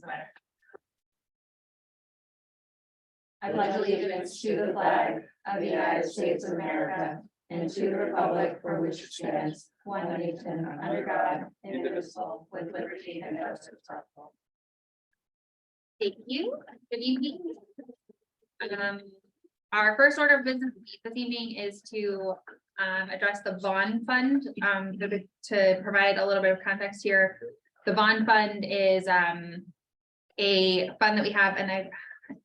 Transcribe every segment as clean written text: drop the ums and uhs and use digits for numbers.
matter. I pledge allegiance to the flag of the United States of America and to the republic for which it stands, one nation under God, indivisible, with liberty and justice for all. Thank you. Good evening. Our first order of business this evening is to address the bond fund. To provide a little bit of context here, the bond fund is a fund that we have, and I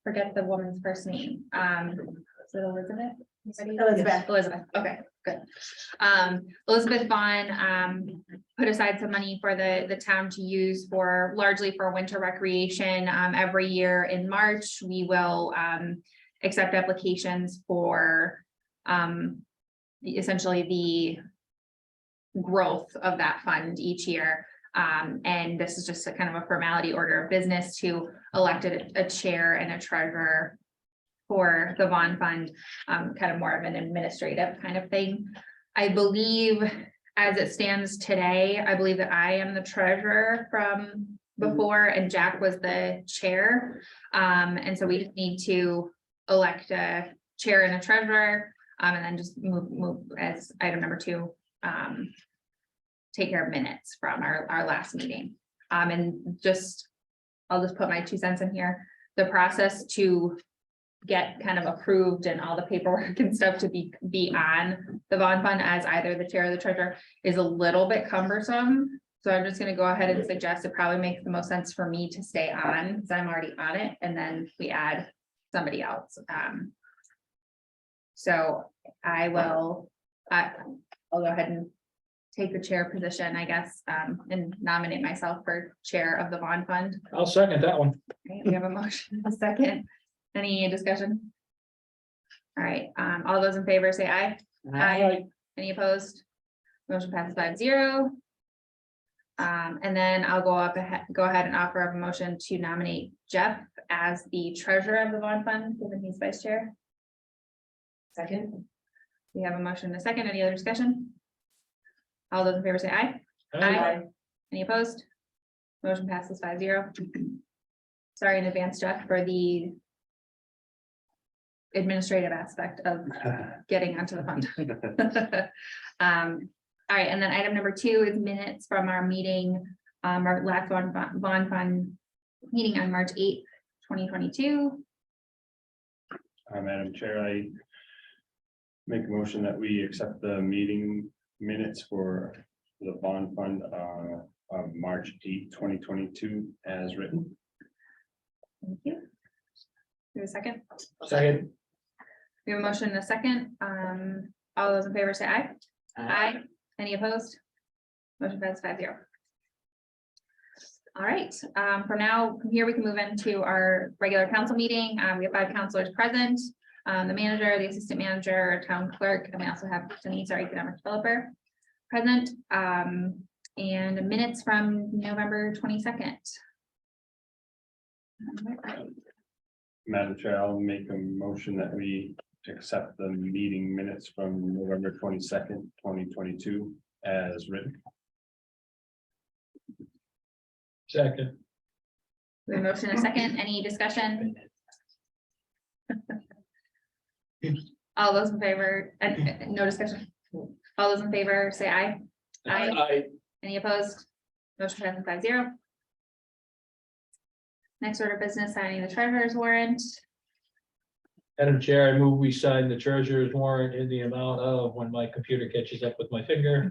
forget the woman's first name. Is it Elizabeth? Elizabeth. Okay, good. Elizabeth Vaughn put aside some money for the town to use for largely for winter recreation. Every year in March, we will accept applications for essentially the growth of that fund each year. And this is just a kind of a formality order of business to elect a chair and a treasurer for the bond fund, kind of more of an administrative kind of thing. I believe as it stands today, I believe that I am the treasurer from before and Jack was the chair. And so we just need to elect a chair and a treasurer, and then just move as item number 2, take care of minutes from our last meeting. And I'll just put my 2 cents in here. The process to get kind of approved and all the paperwork and stuff to be on the bond fund as either the chair or the treasurer is a little bit cumbersome. So I'm just going to go ahead and suggest it probably makes the most sense for me to stay on because I'm already on it, and then we add somebody else. So I'll go ahead and take the chair position, I guess, and nominate myself for chair of the bond fund. I'll second that one. Okay, we have a motion, a second. Any discussion? All right, all those in favor say aye. Aye. Any opposed? Motion passes 5-0. And then I'll go ahead and offer up a motion to nominate Jeff as the treasurer of the bond fund, given he's vice chair. Second. We have a motion and a second. Any other discussion? All those in favor say aye. Aye. Any opposed? Motion passes 5-0. Sorry in advance, Jeff, for the administrative aspect of getting onto the fund. All right, and then item number 2 is minutes from our meeting, our last bond fund meeting on March 8th, 2022. Madam Chair, I make a motion that we accept the meeting minutes for the bond fund of March 8th, 2022 as written. Thank you. Do a second. Second. We have a motion and a second. All those in favor say aye. Aye. Any opposed? Motion passes 5-0. All right, from here we can move into our regular council meeting. We have 5 councilors present, the manager, the assistant manager, town clerk, and we also have Denise, our economic developer, present, and minutes from November 22nd. Madam Chair, I'll make a motion that we accept the meeting minutes from November 22nd, 2022 as written. Second. We have a motion and a second. Any discussion? All those in favor, no discussion. All those in favor say aye. Aye. Any opposed? Motion passes 5-0. Next order of business, signing the treasurer's warrant. Madam Chair, I move we sign the treasurer's warrant in the amount of, when my computer catches up with my finger,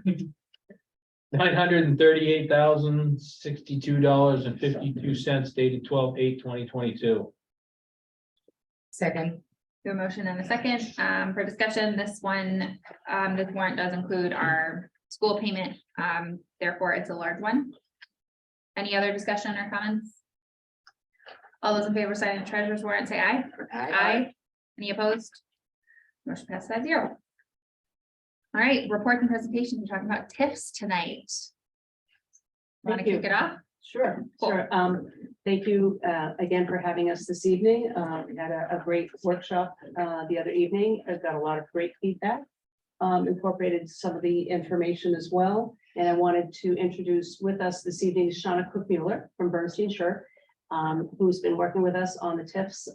$938,062.52 dated 12/8/2022. Second. We have a motion and a second for discussion. This warrant does include our school payment. Therefore, it's a large one. Any other discussion or comments? All those in favor of signing the treasurer's warrant say aye. Aye. Any opposed? Motion passes 5-0. All right, reports and presentations. We're talking about TIFs tonight. Want to Thank you. kick it off? Sure, Cool. sure. Thank you again for having us this evening. We had a great workshop the other evening. I've got a lot of great feedback. Incorporated some of the information as well. And I wanted to introduce with us this evening Shauna Cook-Mueller from Bernstein Shur. who's been working with us on the TIFs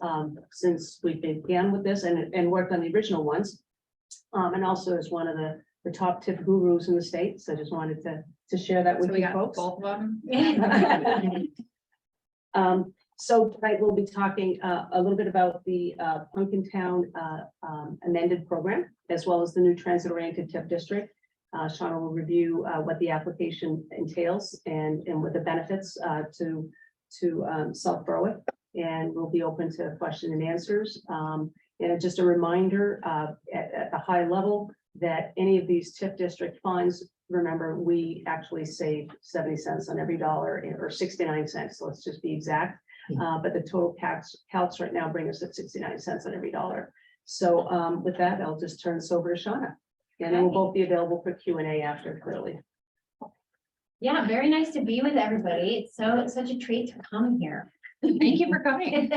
since we began with this and worked on the original ones. And also is one of the top TIF gurus in the state. So I just wanted to share that So with we you got folks. both of them. So tonight we'll be talking a little bit about the Punkintown amended program, as well as the new transit-oriented TIF district. Shauna will review what the application entails and what the benefits to South Berwick. And we'll be open to question and answers. And just a reminder at the high level that any of these TIF district funds, remember, we actually save 70 cents on every dollar or 69 cents. Let's just be exact. But the total calcs right now bring us at 69 cents on every dollar. So with that, I'll just turn this over to Shauna. And then we'll both be available for Q&A after, clearly. Yeah, very nice to be with everybody. It's such a treat to come here. Thank you for coming.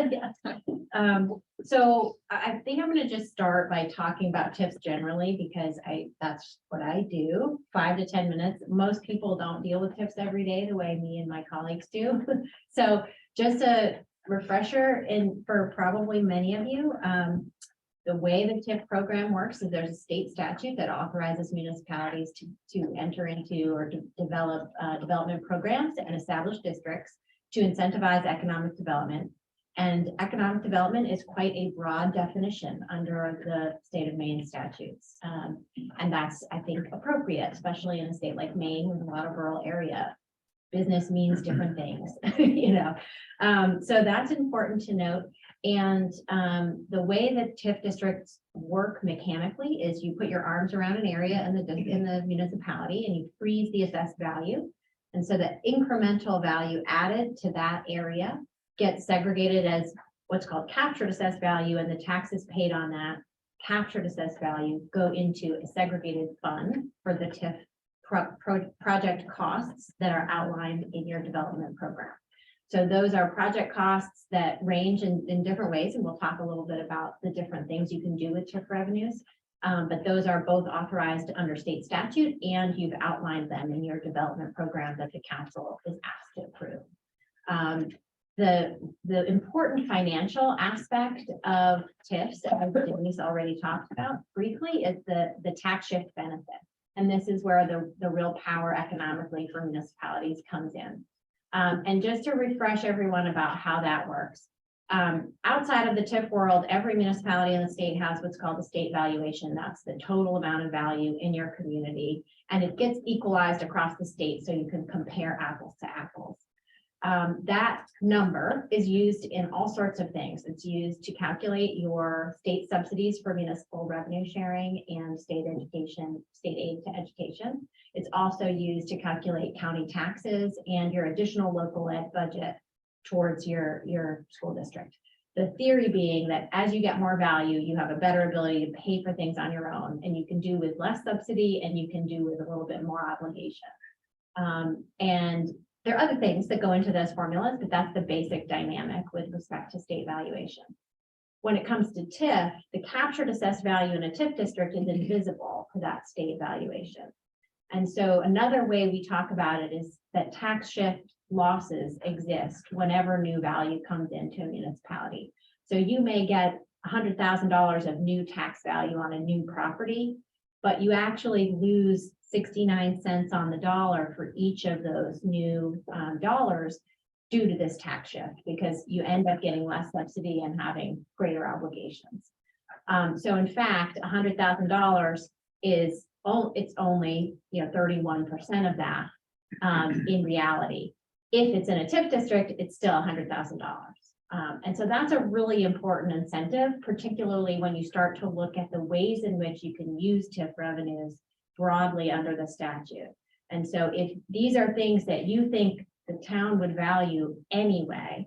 So I think I'm gonna just start by talking about TIFs generally, because that's what I do, 5 to 10 minutes. Most people don't deal with TIFs every day the way me and my colleagues do. So just a refresher, and for probably many of you, the way the TIF program works is there's a state statute that authorizes municipalities to enter into or to develop development programs and establish districts to incentivize economic development. And economic development is quite a broad definition under the state of Maine statutes. And that's, I think, appropriate, especially in a state like Maine with a lot of rural area. Business means different things, you know. So that's important to note. And the way that TIF districts work mechanically is you put your arms around an area in the municipality and you freeze the assessed value. And so the incremental value added to that area gets segregated as what's called captured assessed value, and the taxes paid on that captured assessed value go into a segregated fund for the TIF project costs that are outlined in your development program. So those are project costs that range in different ways, and we'll talk a little bit about the different things you can do with TIF revenues. But those are both authorized under state statute, and you've outlined them in your development program that the council is asked to approve. The important financial aspect of TIFs, as Denise already talked about briefly, is the tax shift benefit. And this is where the real power economically for municipalities comes in. And just to refresh everyone about how that works. Outside of the TIF world, every municipality in the state has what's called the state valuation. That's the total amount of value in your community, and it gets equalized across the state so you can compare apples to apples. That number is used in all sorts of things. It's used to calculate your state subsidies for municipal revenue sharing and state aid to education. It's also used to calculate county taxes and your additional local ed budget towards your school district. The theory being that as you get more value, you have a better ability to pay for things on your own, and you can do with less subsidy and you can do with a little bit more obligation. And there are other things that go into those formulas, but that's the basic dynamic with respect to state valuation. When it comes to TIF, the captured assessed value in a TIF district is invisible to that state valuation. And so another way we talk about it is that tax shift losses exist whenever new value comes into a municipality. So you may get $100,000 of new tax value on a new property, but you actually lose 69 cents on the dollar for each of those new dollars due to this tax shift, because you end up getting less subsidy and having greater obligations. So in fact, $100,000 is it's only 31% of that in reality. If it's in a TIF district, it's still $100,000. And so that's a really important incentive, particularly when you start to look at the ways in which you can use TIF revenues broadly under the statute. And so if these are things that you think the town would value anyway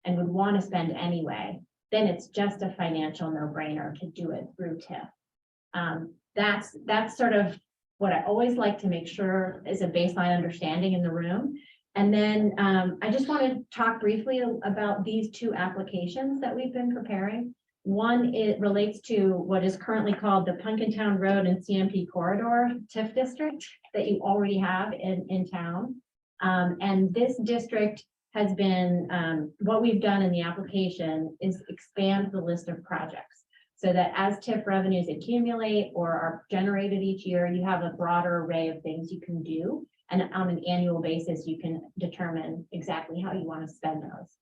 and would want to spend anyway, then it's just a financial no-brainer to do it through TIF. That's sort of what I always like to make sure is a baseline understanding in the room. And then I just want to talk briefly about these two applications that we've been preparing. One, it relates to what is currently called the Punkintown Road and CMP Corridor TIF district that you already have in town. And this district has been, what we've done in the application is expand the list of projects. So that as TIF revenues accumulate or are generated each year, you have a broader array of things you can do. And on an annual basis, you can determine exactly how you want to spend those.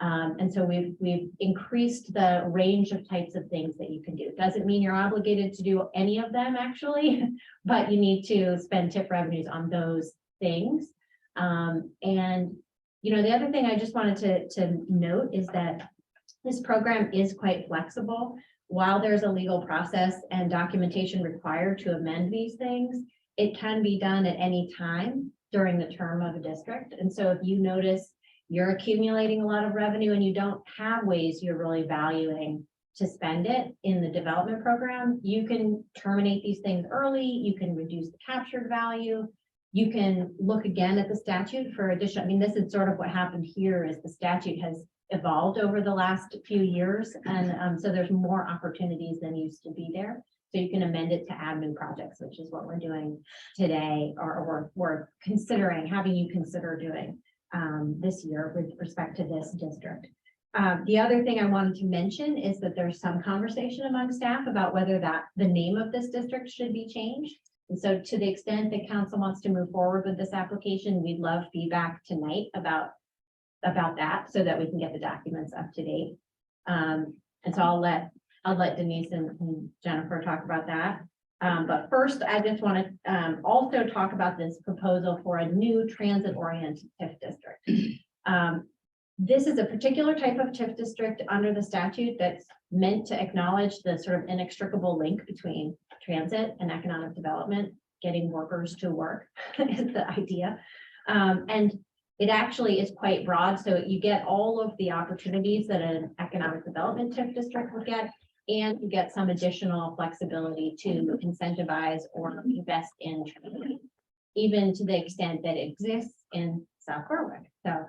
And so we've increased the range of types of things that you can do. Doesn't mean you're obligated to do any of them actually, but you need to spend TIF revenues on those things. And, you know, the other thing I just wanted to note is that this program is quite flexible. While there's a legal process and documentation required to amend these things, it can be done at any time during the term of a district. And so if you notice you're accumulating a lot of revenue and you don't have ways you're really valuing to spend it in the development program, you can terminate these things early, you can reduce the captured value, you can look again at the statute for additional, I mean, this is sort of what happened here is the statute has evolved over the last few years. And so there's more opportunities than used to be there. So you can amend it to admin projects, which is what we're doing today, or we're considering, having you consider doing this year with respect to this district. The other thing I wanted to mention is that there's some conversation among staff about whether the name of this district should be changed. And so to the extent that council wants to move forward with this application, we'd love feedback tonight about that so that we can get the documents up to date. And so I'll let Denise and Jennifer talk about that. But first, I just want to also talk about this proposal for a new transit-oriented TIF district. This is a particular type of TIF district under the statute that's meant to acknowledge the sort of inextricable link between transit and economic development. Getting workers to work is the idea. And it actually is quite broad, so you get all of the opportunities that an economic development TIF district would get, and you get some additional flexibility to incentivize or invest in transit, even to the extent that it exists in South Berwick. So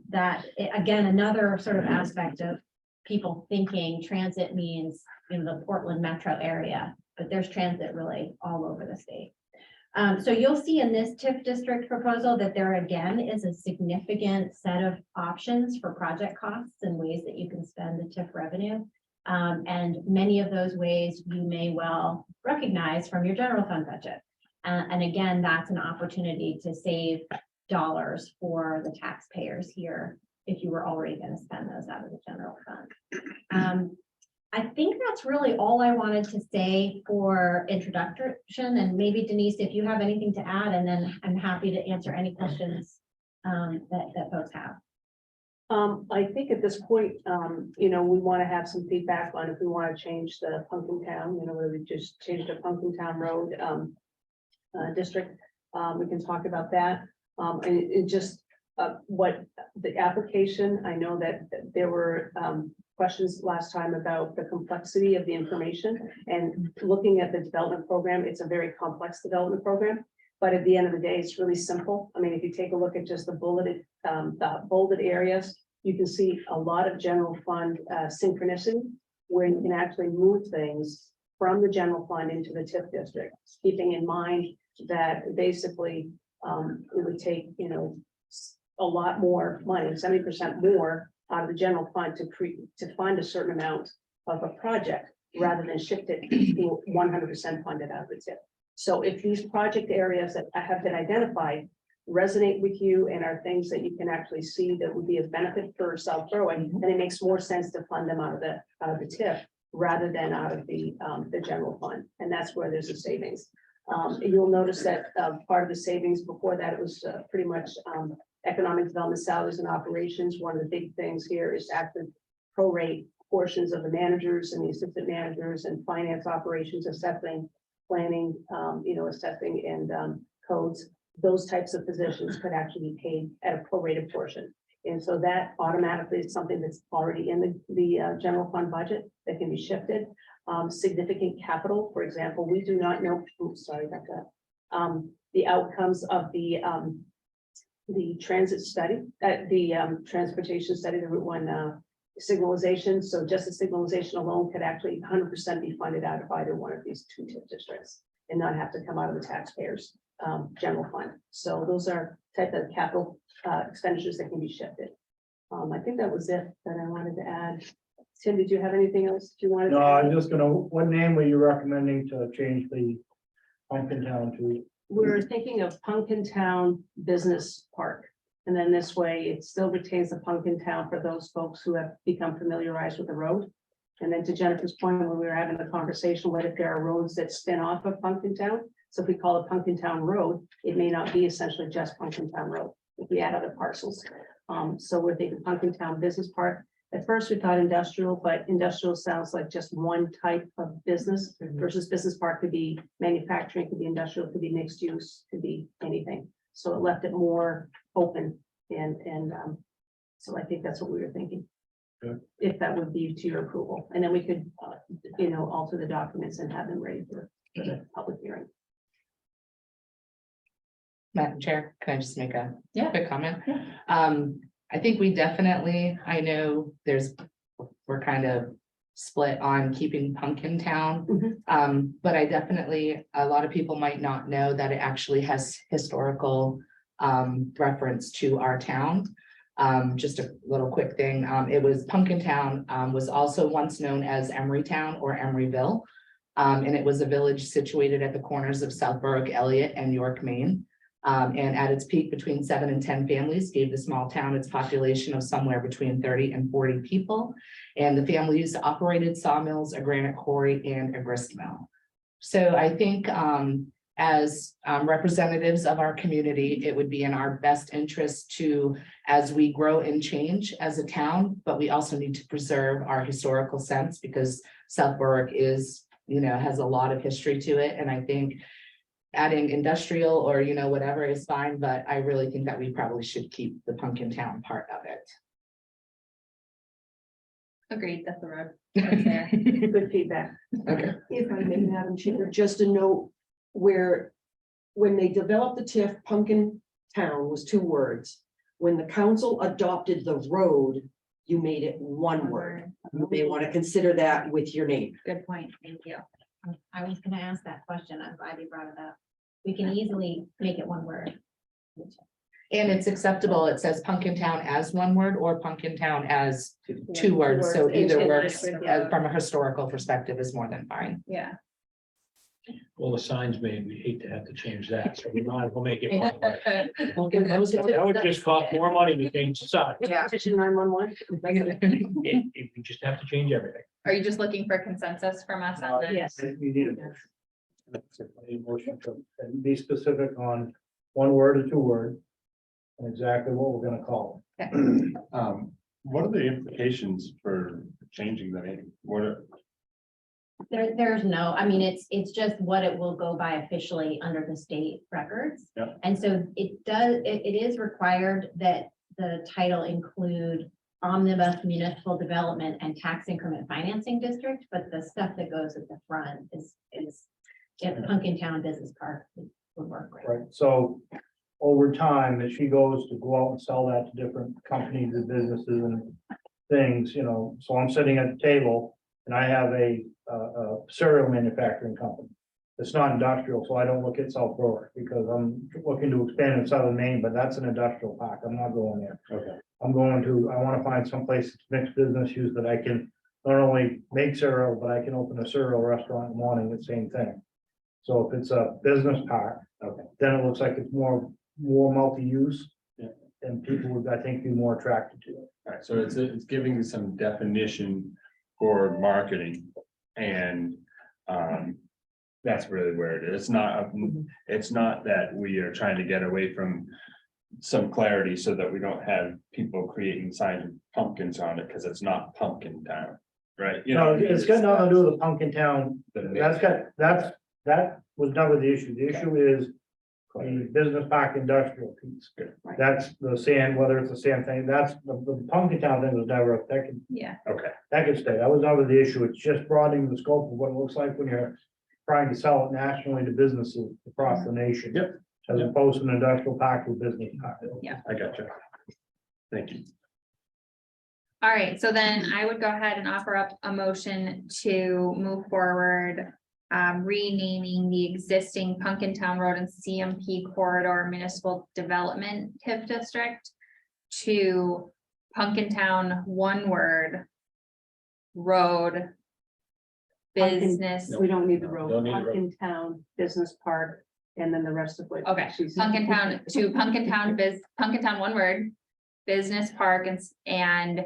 that, again, another sort of aspect of people thinking transit means, you know, the Portland metro area, but there's transit really all over the state. So you'll see in this TIF district proposal that there again is a significant set of options for project costs and ways that you can spend the TIF revenue. And many of those ways you may well recognize from your general fund budget. And again, that's an opportunity to save dollars for the taxpayers here if you were already going to spend those out of the general fund. I think that's really all I wanted to say for introduction, and maybe Denise, if you have anything to add, and then I'm happy to answer any questions that folks have. I think at this point, you know, we want to have some feedback on if we want to change the Pumpkin Town, you know, where we just changed the Pumpkin Town Road district. We can talk about that. And it just what the application, I know that there were questions last time about the complexity of the information, and looking at the development program, it's a very complex development program. But at the end of the day, it's really simple. I mean, if you take a look at just the bolded areas, you can see a lot of general fund synchronicity, where you can actually move things from the general fund into the TIF district, keeping in mind that basically it would take, you know, a lot more money, 70% more out of the general fund to fund a certain amount of a project, rather than shift it to 100% funded out of the TIF. So if these project areas that have been identified resonate with you and are things that you can actually see that would be of benefit for South Berwick, then it makes more sense to fund them out of the TIF rather than out of the general fund. And that's where there's a savings. You'll notice that part of the savings before that, it was pretty much economic development salaries and operations. One of the big things here is to actually prorate portions of the managers and the assistant managers and finance operations, assessing, planning, you know, assessing and codes. Those types of positions could actually be paid at a prorated portion. And so that automatically is something that's already in the general fund budget that can be shifted. Significant capital, for example, we do not know, oops, sorry about that, the outcomes of the transit study, the transportation study, the Route 1 signalization. So just the signalization alone could actually 100% be funded out of either one of these two TIF districts and not have to come out of the taxpayers' general fund. So those are type of capital expenditures that can be shifted. I think that was it that I wanted to add. Tim, did you have anything else you wanted? No, to I'm add? just gonna, what name were you recommending to change the Pumpkin Town to? We're thinking of Pumpkin Town Business Park. And then this way, it still retains the Pumpkin Town for those folks who have become familiarized with the road. And then to Jennifer's point, when we were having the conversation, what if there are roads that spin off of Pumpkin Town? So if we call it Pumpkin Town Road, it may not be essentially just Pumpkin Town Road, if we add other parcels. So we're thinking Pumpkin Town Business Park. At first, we thought industrial, but industrial sounds like just one type of business versus business park could be manufacturing, could be industrial, could be mixed use, could be anything. So it left it more open and so I think that's what we were thinking. Good. If that would be to your approval, and then we could, alter the documents and have them ready for the public hearing. Madam Chair, can I just make a Yeah. quick comment? I think we definitely, I know we're kind of split on keeping Pumpkin Town. But I definitely, a lot of people might not know that it actually has historical reference to our town. Just a little quick thing, it was Pumpkin Town was also once known as Emerytown or Emeryville. And it was a village situated at the corners of South Berwick, Elliott, and York, Maine. And at its peak, between 7 and 10 families gave the small town its population of somewhere between 30 and 40 people. And the families operated sawmills, a granite quarry, and a grist mill. So I think as representatives of our community, it would be in our best interest to, as we grow and change as a town, but we also need to preserve our historical sense because South Berwick is, has a lot of history to it. And I think adding industrial or, whatever is fine, but I really think that we probably should keep the Pumpkin Town part of Agreed, that's the road. it. Good feedback. Okay. If I may, Madam Chair, just a note where, when they developed the TIF, Pumpkin Town was 2 words. When the council adopted the road, you made it 1 word. You may want to consider that with your name. Good point, thank you. I was gonna ask that question. I'm glad you brought it up. We can easily make it 1 word. And it's acceptable. It says Pumpkin Town as 1 word or Pumpkin Town as 2 words. So either works from a historical perspective is more than fine. Yeah. Well, the signs made, we hate to have to change that, so we might as well make it. one word. That That would just cost more money to change the sign. Yeah. Petition 911. We just have to change everything. Are you just looking for consensus from us on this? Yes. You need a motion. A motion to be specific on 1 word or 2 word. And exactly what we're gonna call What are the implications for changing the name? There's no, I mean, it's just what it will go by officially under the state records. Yeah. And so it is required that the title include omnibus municipal development and tax increment financing district, but the stuff that goes at the front is if Pumpkin Town Business Park would work great. right? So over time, as she goes to go out and sell that to different companies and businesses and things, so I'm sitting at the table and I have a cereal manufacturing company. It's not industrial, so I don't look at South Berwick because I'm looking to expand in southern Maine, but that's an industrial park. I'm not going there. Okay. I want to find someplace that's mixed business use that I can not only make cereal, but I can open a cereal restaurant in the morning, the same thing. So if it's a business park, Okay. then it looks like it's more multi-use. Yeah. And people would, I think, be more attracted to it. All right, so it's giving some definition for marketing and that's really where it is. It's not that we are trying to get away from some clarity so that we don't have people creating signs with pumpkins on it because it's not Pumpkin Town, right? It's got nothing to do with the Pumpkin Town. That was never the issue. The issue is the business park industrial piece. Right. That's the sand, whether it's the sand thing, that's the Pumpkin Town thing was never, Yeah. Okay, that could stay. That was never the issue. It's just broadening the scope of what it looks like when you're trying to sell it nationally to businesses across the nation. Yep. As opposed to an industrial park with business park. I got you. Thank you. All right, so then I would go ahead and offer up a motion to move forward renaming the existing Punkin Town Road and CMP Corridor Municipal Development TIF District to Punkin Town, one word, road, Punkin- business, We don't need the road, Don't need the road. Pumpkin Town Business Park, and then the rest of what. Okay, she's- Punkin Town to Punkin Town, one word, business park and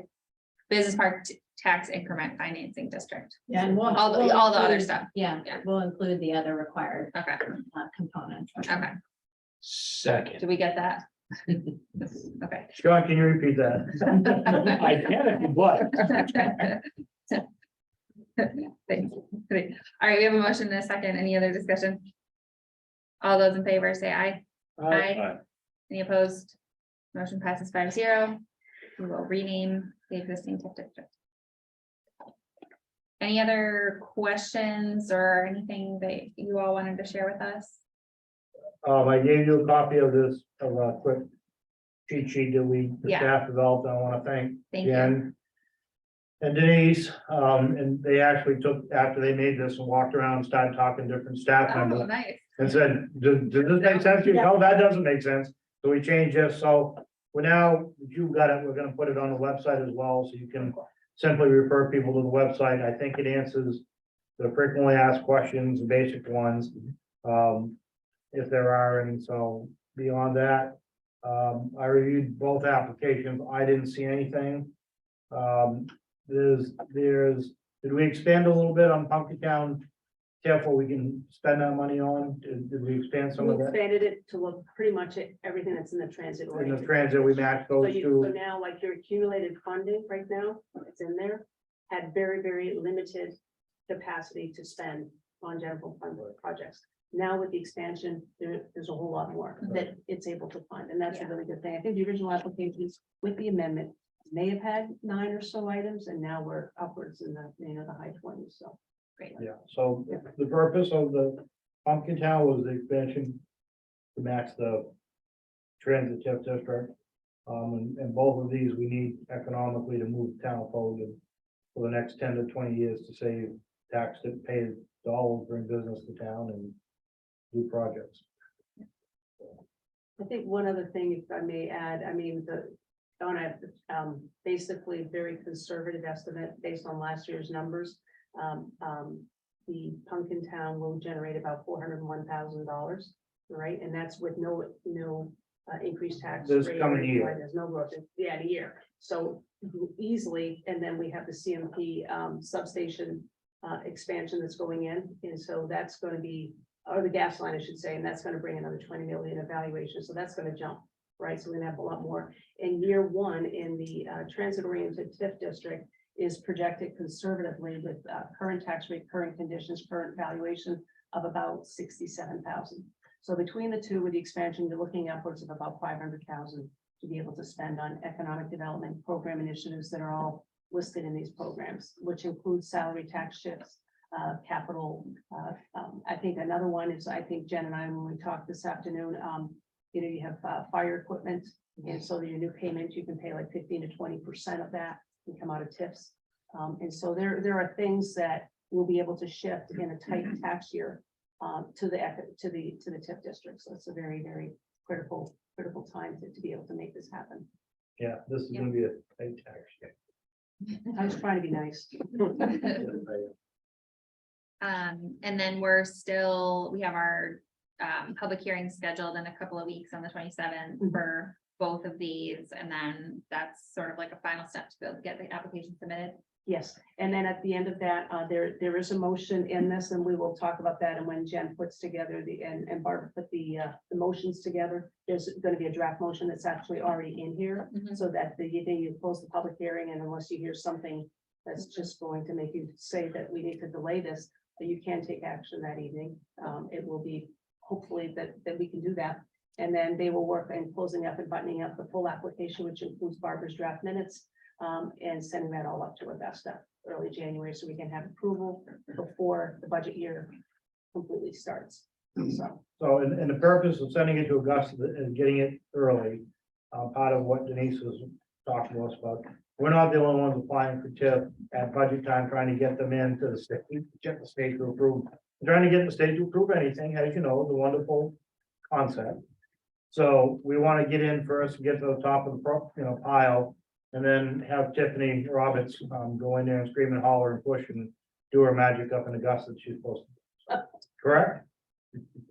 business park tax increment financing district. Yeah, and All the other include- stuff. Yeah, Yeah. we'll include the other required Okay, components. okay. Second. Do we get that? Okay. Sean, can you repeat that? I can if you'd like. Thank you. Great. All right, we have a motion and a second. Any other discussion? All those in favor say aye. Aye. Any opposed? Motion passes 5-0. We will rename the existing TIF district. Any other questions or anything that you all wanted to share with us? I gave you a copy of this, of a quick cheat sheet that the Yeah. staff developed. I want to thank Thank you. Jen and Denise, and they actually took, after they made this and walked around and started talking to different staff Oh, members nice. and said, does this make sense to you? No, that doesn't make sense. So we changed this. So we're now, you got it, we're gonna put it on the website as well, so you can simply refer people to the website. I think it answers the frequently asked questions, the basic ones. If there are any, so beyond that, I reviewed both applications. I didn't see anything. Did we expand a little bit on Pumpkin Town? Careful, we can spend that money on. Did we expand some We of that? expanded it to look pretty much at everything that's in the transit. In the oriented. transit, we matched So those you, so two. now, like your accumulated funding right now, it's in there, had very, very limited capacity to spend on general fund projects. Now with the expansion, there's a whole lot more that it's able to fund, and that's a Yeah. really good thing. I think the original applications with the amendment may have had 9 or so items, and now we're upwards in the, the high 20s, so. Yeah, so the purpose of the Pumpkin Town was the expansion to match the transit TIF district. And both of these, we need economically to move the town forward for the next 10 to 20 years to save tax to pay dollars, bring business to town and do projects. I think one other thing, if I may add, I mean, on a, basically very conservative estimate based on last year's numbers. The Pumpkin Town will generate about $401,000, right? And that's with no increased tax. This rate or coming anything year. like- There's no growth, yeah, in a year. So easily, and then we have the CMP substation expansion that's going in. And so that's going to be, or the gas line, I should say, and that's going to bring another 20 million evaluation. So that's going to jump, right? So we're going to have a lot more. In year one, in the transit-oriented TIF district, is projected conservatively with current tax rate, current conditions, current valuation of about 67,000. So between the two with the expansion, you're looking upwards of about 500,000 to be able to spend on economic development program initiatives that are all listed in these programs, which includes salary tax shifts, capital. I think another one is, I think Jen and I, when we talked this afternoon, you have fire equipment. And so your new payment, you can pay like 15 to 20% of that and come out of TIFs. And so there are things that we'll be able to shift in a tight tax year to the TIF district. So it's a very, very critical time to be able to make this happen. Yeah, this is gonna be a tight tax year. I was trying to be nice. And then we have our public hearing scheduled in a couple of weeks on the 27th Mhm. for both of these. And then that's sort of like a final step to be able to get the application submitted. Yes, and then at the end of that, there is a motion in this, and we will talk about that. And when Jen puts together and Barbara put the motions together, there's going to be a draft motion that's actually already in here. Mhm. So that you close the public hearing, and unless you hear something that's just going to make you say that we need to delay this, you can take action that evening. It will be hopefully that we can do that. And then they will work in closing up and buttoning up the full application, which includes Barbara's draft minutes. And sending that all up to Augusta early January, so we can have approval before the budget year completely starts. So, and the purpose of sending it to Augusta and getting it early, part of what Denise was talking to us about. We're not the only ones applying for TIF at budget time, trying to get them into the state, get the state to approve. Trying to get the state to approve anything, as you know, is a wonderful concept. So we want to get in first, get to the top of the pile, and then have Tiffany Roberts go in there and scream and holler and push and do her magic up in Augusta that she's supposed to. Correct?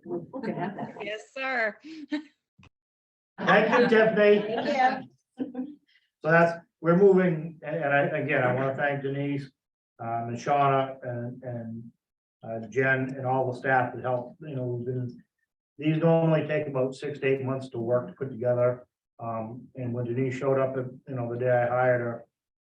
We could have that. Yes, sir. Thank you, Tiffany. Thank So that's, we're moving, and I want to thank Denise, and Shauna and Jen and all the staff that helped, we've been. These normally take about 6 to 8 months to work to put together. And when Denise showed up, the day I hired her,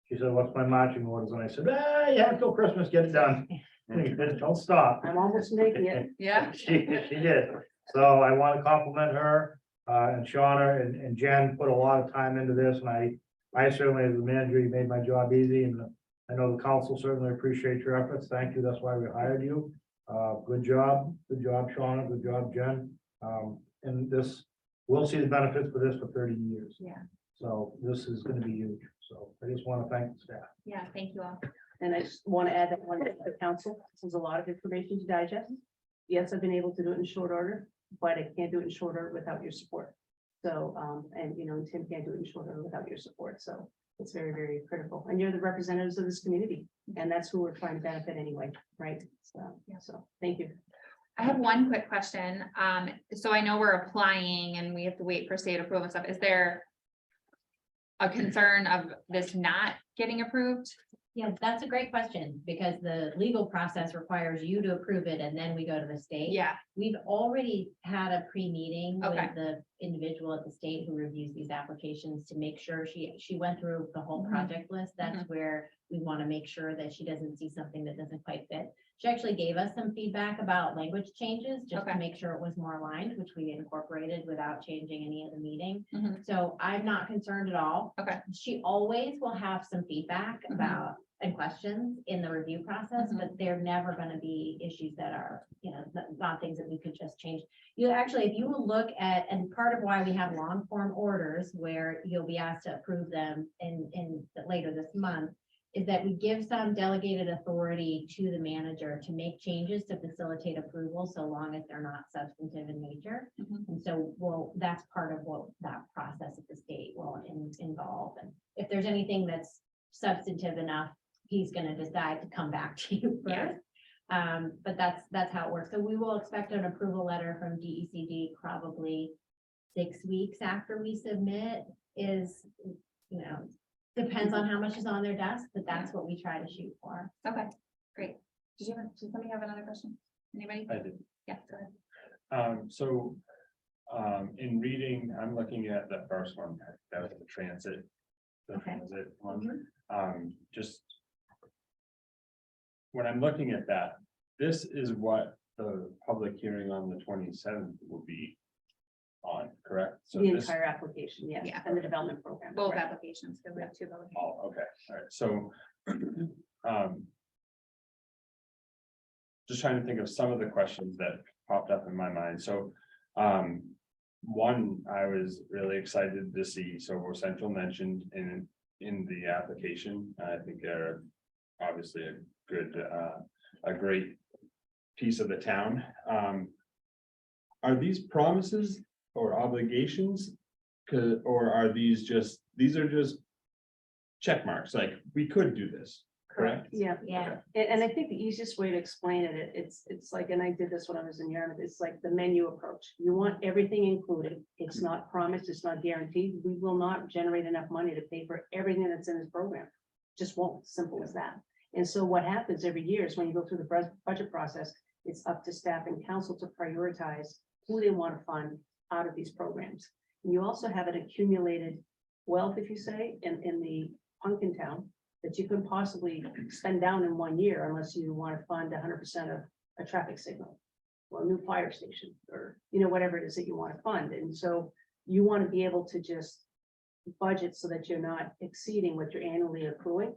she said, "What's my marching orders?" And I said, "You have till Christmas, get it done." And he said, "Don't stop." I'm almost making it. Yeah. She did. So I want to compliment her, and Shauna and Jen put a lot of time into this, and I certainly, as the manager, you made my job easy, and I know the council certainly appreciates your efforts. Thank you. That's why we hired you. Good job, Shauna, good job, Jen. And this, we'll see the benefits for this for 30 years. Yeah. So this is gonna be huge. So I just want to thank the staff. Yeah, thank you all. And I just want to add that one to the council, this is a lot of information to digest. Yes, I've been able to do it in short order, but I can't do it in short order without your support. So, and Tim can't do it in short order without your support, so it's very, very critical. And you're the representatives of this community, and that's who we're trying to benefit anyway, right? So, thank you. I have one quick question. So I know we're applying and we have to wait for state approval and stuff. Is there a concern of this not getting approved? Yeah, that's a great question, because the legal process requires you to approve it and then we go to the state. Yeah, We've already had a pre-meeting Okay. with the individual at the state who reviews these applications to make sure she went through the whole Mhm. project list. That's where we want to make sure that she doesn't see something that doesn't quite fit. She actually gave us some feedback about language changes, just Okay. to make sure it was more aligned, which we incorporated without changing any of the meeting. Mhm. So I'm not concerned at all. Okay. She always will have some feedback Mhm. about and questions in the review process, Mhm. but they're never gonna be issues that are, not things that we could just change. You actually, if you will look at, and part of why we have long form orders where you'll be asked to approve them in later this month, is that we give some delegated authority to the manager to make changes to facilitate approval, so long as they're not substantive in nature. Mhm. And so, that's part of what that process at the state will involve. And if there's anything that's substantive enough, he's gonna decide to come back to you Yeah. first. But that's how it works. So we will expect an approval letter from DECD probably 6 weeks after we submit depends on how much is on their desk, but that's what we try to shoot for. Okay, great. Did somebody have another question? Anybody? I did. Yeah, go ahead. In reading, I'm looking at the first one, that was the transit. The Okay. transit one, just. When I'm looking at that, this is what the public hearing on the 27th will be on, correct? So The this, entire application, yes, Yeah. and the development program. Both correct. applications, because we have two votes. oh, okay, all right, so. Just trying to think of some of the questions that popped up in my mind, so. One, I was really excited to see, so we're central mentioned in the application, I think they're obviously a good, a great piece of the town. Are these promises or obligations? Or are these just check marks, like, we could do this, correct? Yeah, Yeah. and I think the easiest way to explain it, it's like, and I did this when I was in Yarmouth, it's like the menu approach. You want everything included. It's not promised, it's not guaranteed. We will not generate enough money to pay for everything that's in this program. Just won't, simple as that. And so what happens every year is when you go through the budget process, it's up to staff and council to prioritize who they want to fund out of these programs. And you also have an accumulated wealth, if you say, in the Pumpkin Town, that you could possibly spend down in 1 year unless you want to fund 100% of a traffic signal or a new fire station, or, whatever it is that you want to fund. And so you want to be able to just budget so that you're not exceeding what you're annually accruing.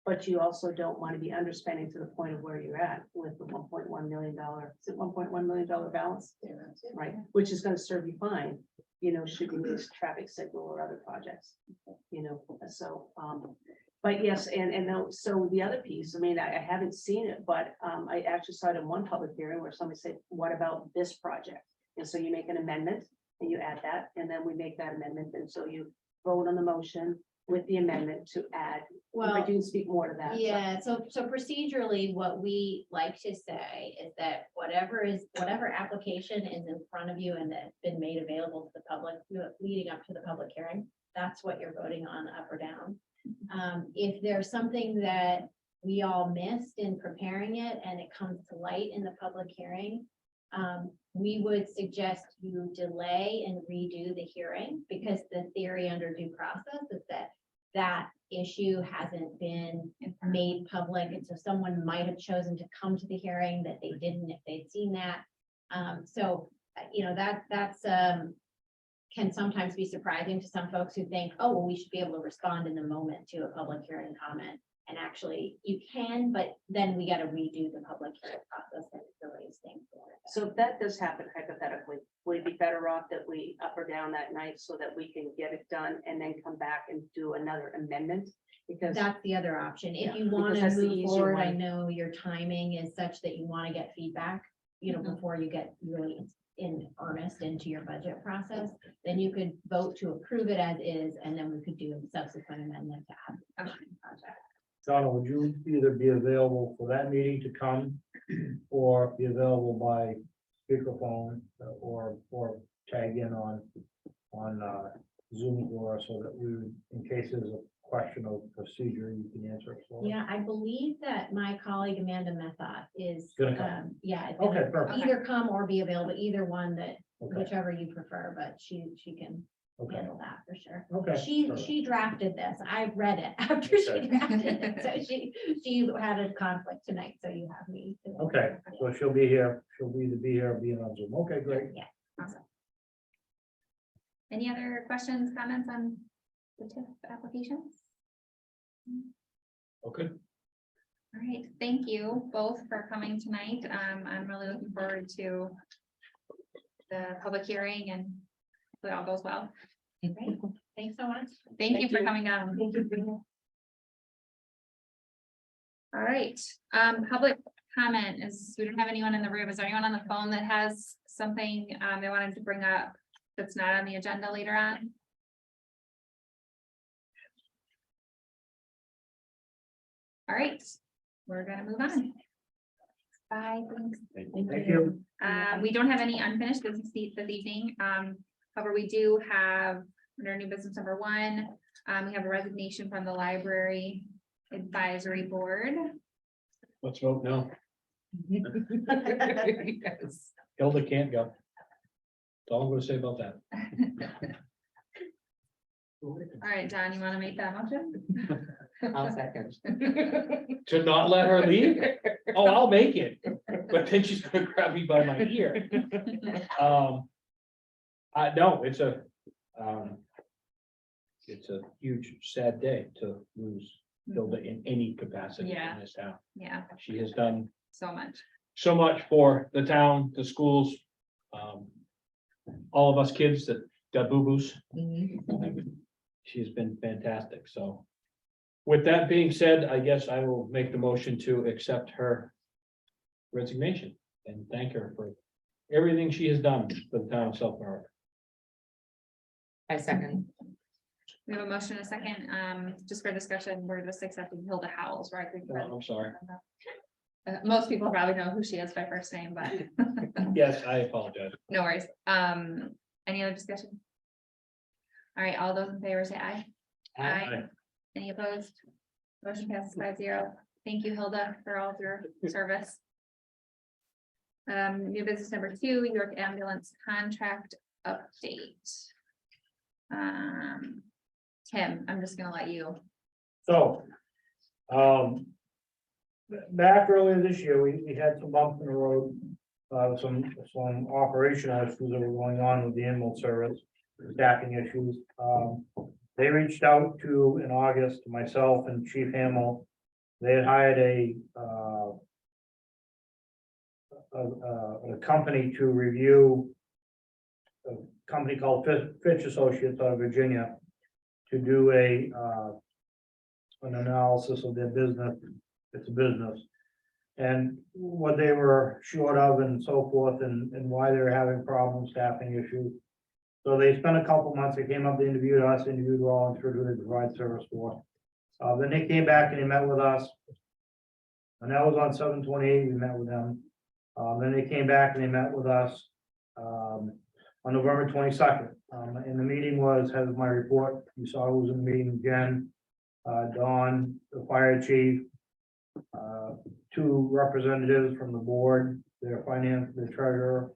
But you also don't want to be underspending to the point of where you're at with the $1.1 million, is it $1.1 million balance? Right, which is going to serve you fine. should we use traffic signal or other projects? So, but yes, so the other piece, I mean, I haven't seen it, but I actually saw it in one public hearing where somebody said, what about this project? And so you make an amendment and you add that, and then we make that amendment, and so you vote on the motion with the amendment to add. Well, I do speak more to that. so. yeah, so procedurally, what we like to say is that whatever application is in front of you and that's been made available to the public leading up to the public hearing, that's what you're voting on, up or down. If there's something that we all missed in preparing it and it comes to light in the public hearing, we would suggest you delay and redo the hearing, because the theory under due process is that that issue hasn't been made public, and so someone might have chosen to come to the hearing that they didn't if they'd seen that. That's can sometimes be surprising to some folks who think, oh, well, we should be able to respond in the moment to a public hearing comment. And actually you can, but then we got to redo the public hearing process and delays things. So if that does happen hypothetically, would it be better off that we up or down that night so that we can get it done and then come back and do another amendment? Because That's the other option. If Yeah, you want because to that's the move easier forward, I one. know your timing is such that you want to get feedback, Mm-hmm. before you get really in earnest into your budget process, then you could vote to approve it as is, and then we could do a subsequent amendment to add the project. Donna, would you either be available for that meeting to come or be available by speakerphone or tag in on Zoom or so that we, would, in case there's a question of procedure, you can answer it. for us? Yeah, I believe that my colleague Amanda Method is, Gonna come. is Okay, gonna perfect. either come or be available, either one that, Okay, whichever you prefer, but she can okay, handle that for sure. okay. perfect. She drafted this. I read it after she Okay. drafted it. So she had a conflict tonight, so you have me. Okay, so she'll be here, she'll either be here or be on Zoom. Okay, great. Yeah. Awesome. Any other questions, comments on the TIF applications? Okay. All right, thank you both for coming tonight. I'm really looking forward to the public hearing and hopefully it all goes well. Great. Thanks so much. Thank you for coming down. All right, public comment is, we don't have anyone in the room. Is there anyone on the phone that has something they wanted to bring up that's not on the agenda later on? All right, we're gonna move on. Bye, thanks. Thank you. We don't have any unfinished business this evening. However, we do have under new business number 1, we have a resignation from the library advisory board. Let's vote no. Yes. Hilda can't go. That's all I'm gonna say about that. All right, Don, you want to make that motion? I'll second. To not let her leave? Oh, I'll make it, but then she's gonna grab me by my ear. No, it's a huge, sad day to lose Hilda in any capacity Yeah. in this town. Yeah, She has done so much. so much for the town, the schools. All of us kids that got boo-boos. Mhm. She's been fantastic, so. With that being said, I guess I will make the motion to accept her resignation and thank her for everything she has done for the town of South Berwick. I second. We have a motion, a second, just for discussion, we're just accepting Hilda Howells, right? Oh, I'm sorry. Most people probably know who she is by first name, but Yes, I apologize. no worries. Any other discussion? All right, all those in favor say aye. Aye. Any opposed? Motion passes 5-0. Thank you, Hilda, for all of your service. New business number 2, York ambulance contract update. Tim, I'm just gonna let you. So, back earlier this year, we had some bumps in the road, some operational issues that were going on with the ambulance service, staffing issues. They reached out in August to myself and Chief Hamill. They had hired a company to review company called Fitch Associates out of Virginia to do an analysis of their business. It's a business. And what they were short of and so forth, and why they were having problems, staffing issues. So they spent a couple months, they came up, they interviewed us, interviewed Rollinsford, who they provide service for. Then they came back and they met with us. And that was on 7/28, we met with them. Then they came back and they met with us on November 22nd. And the meeting has my report, you saw who was in the meeting, Jen, Dawn, the fire chief, two representatives from the board, their finance, the treasurer.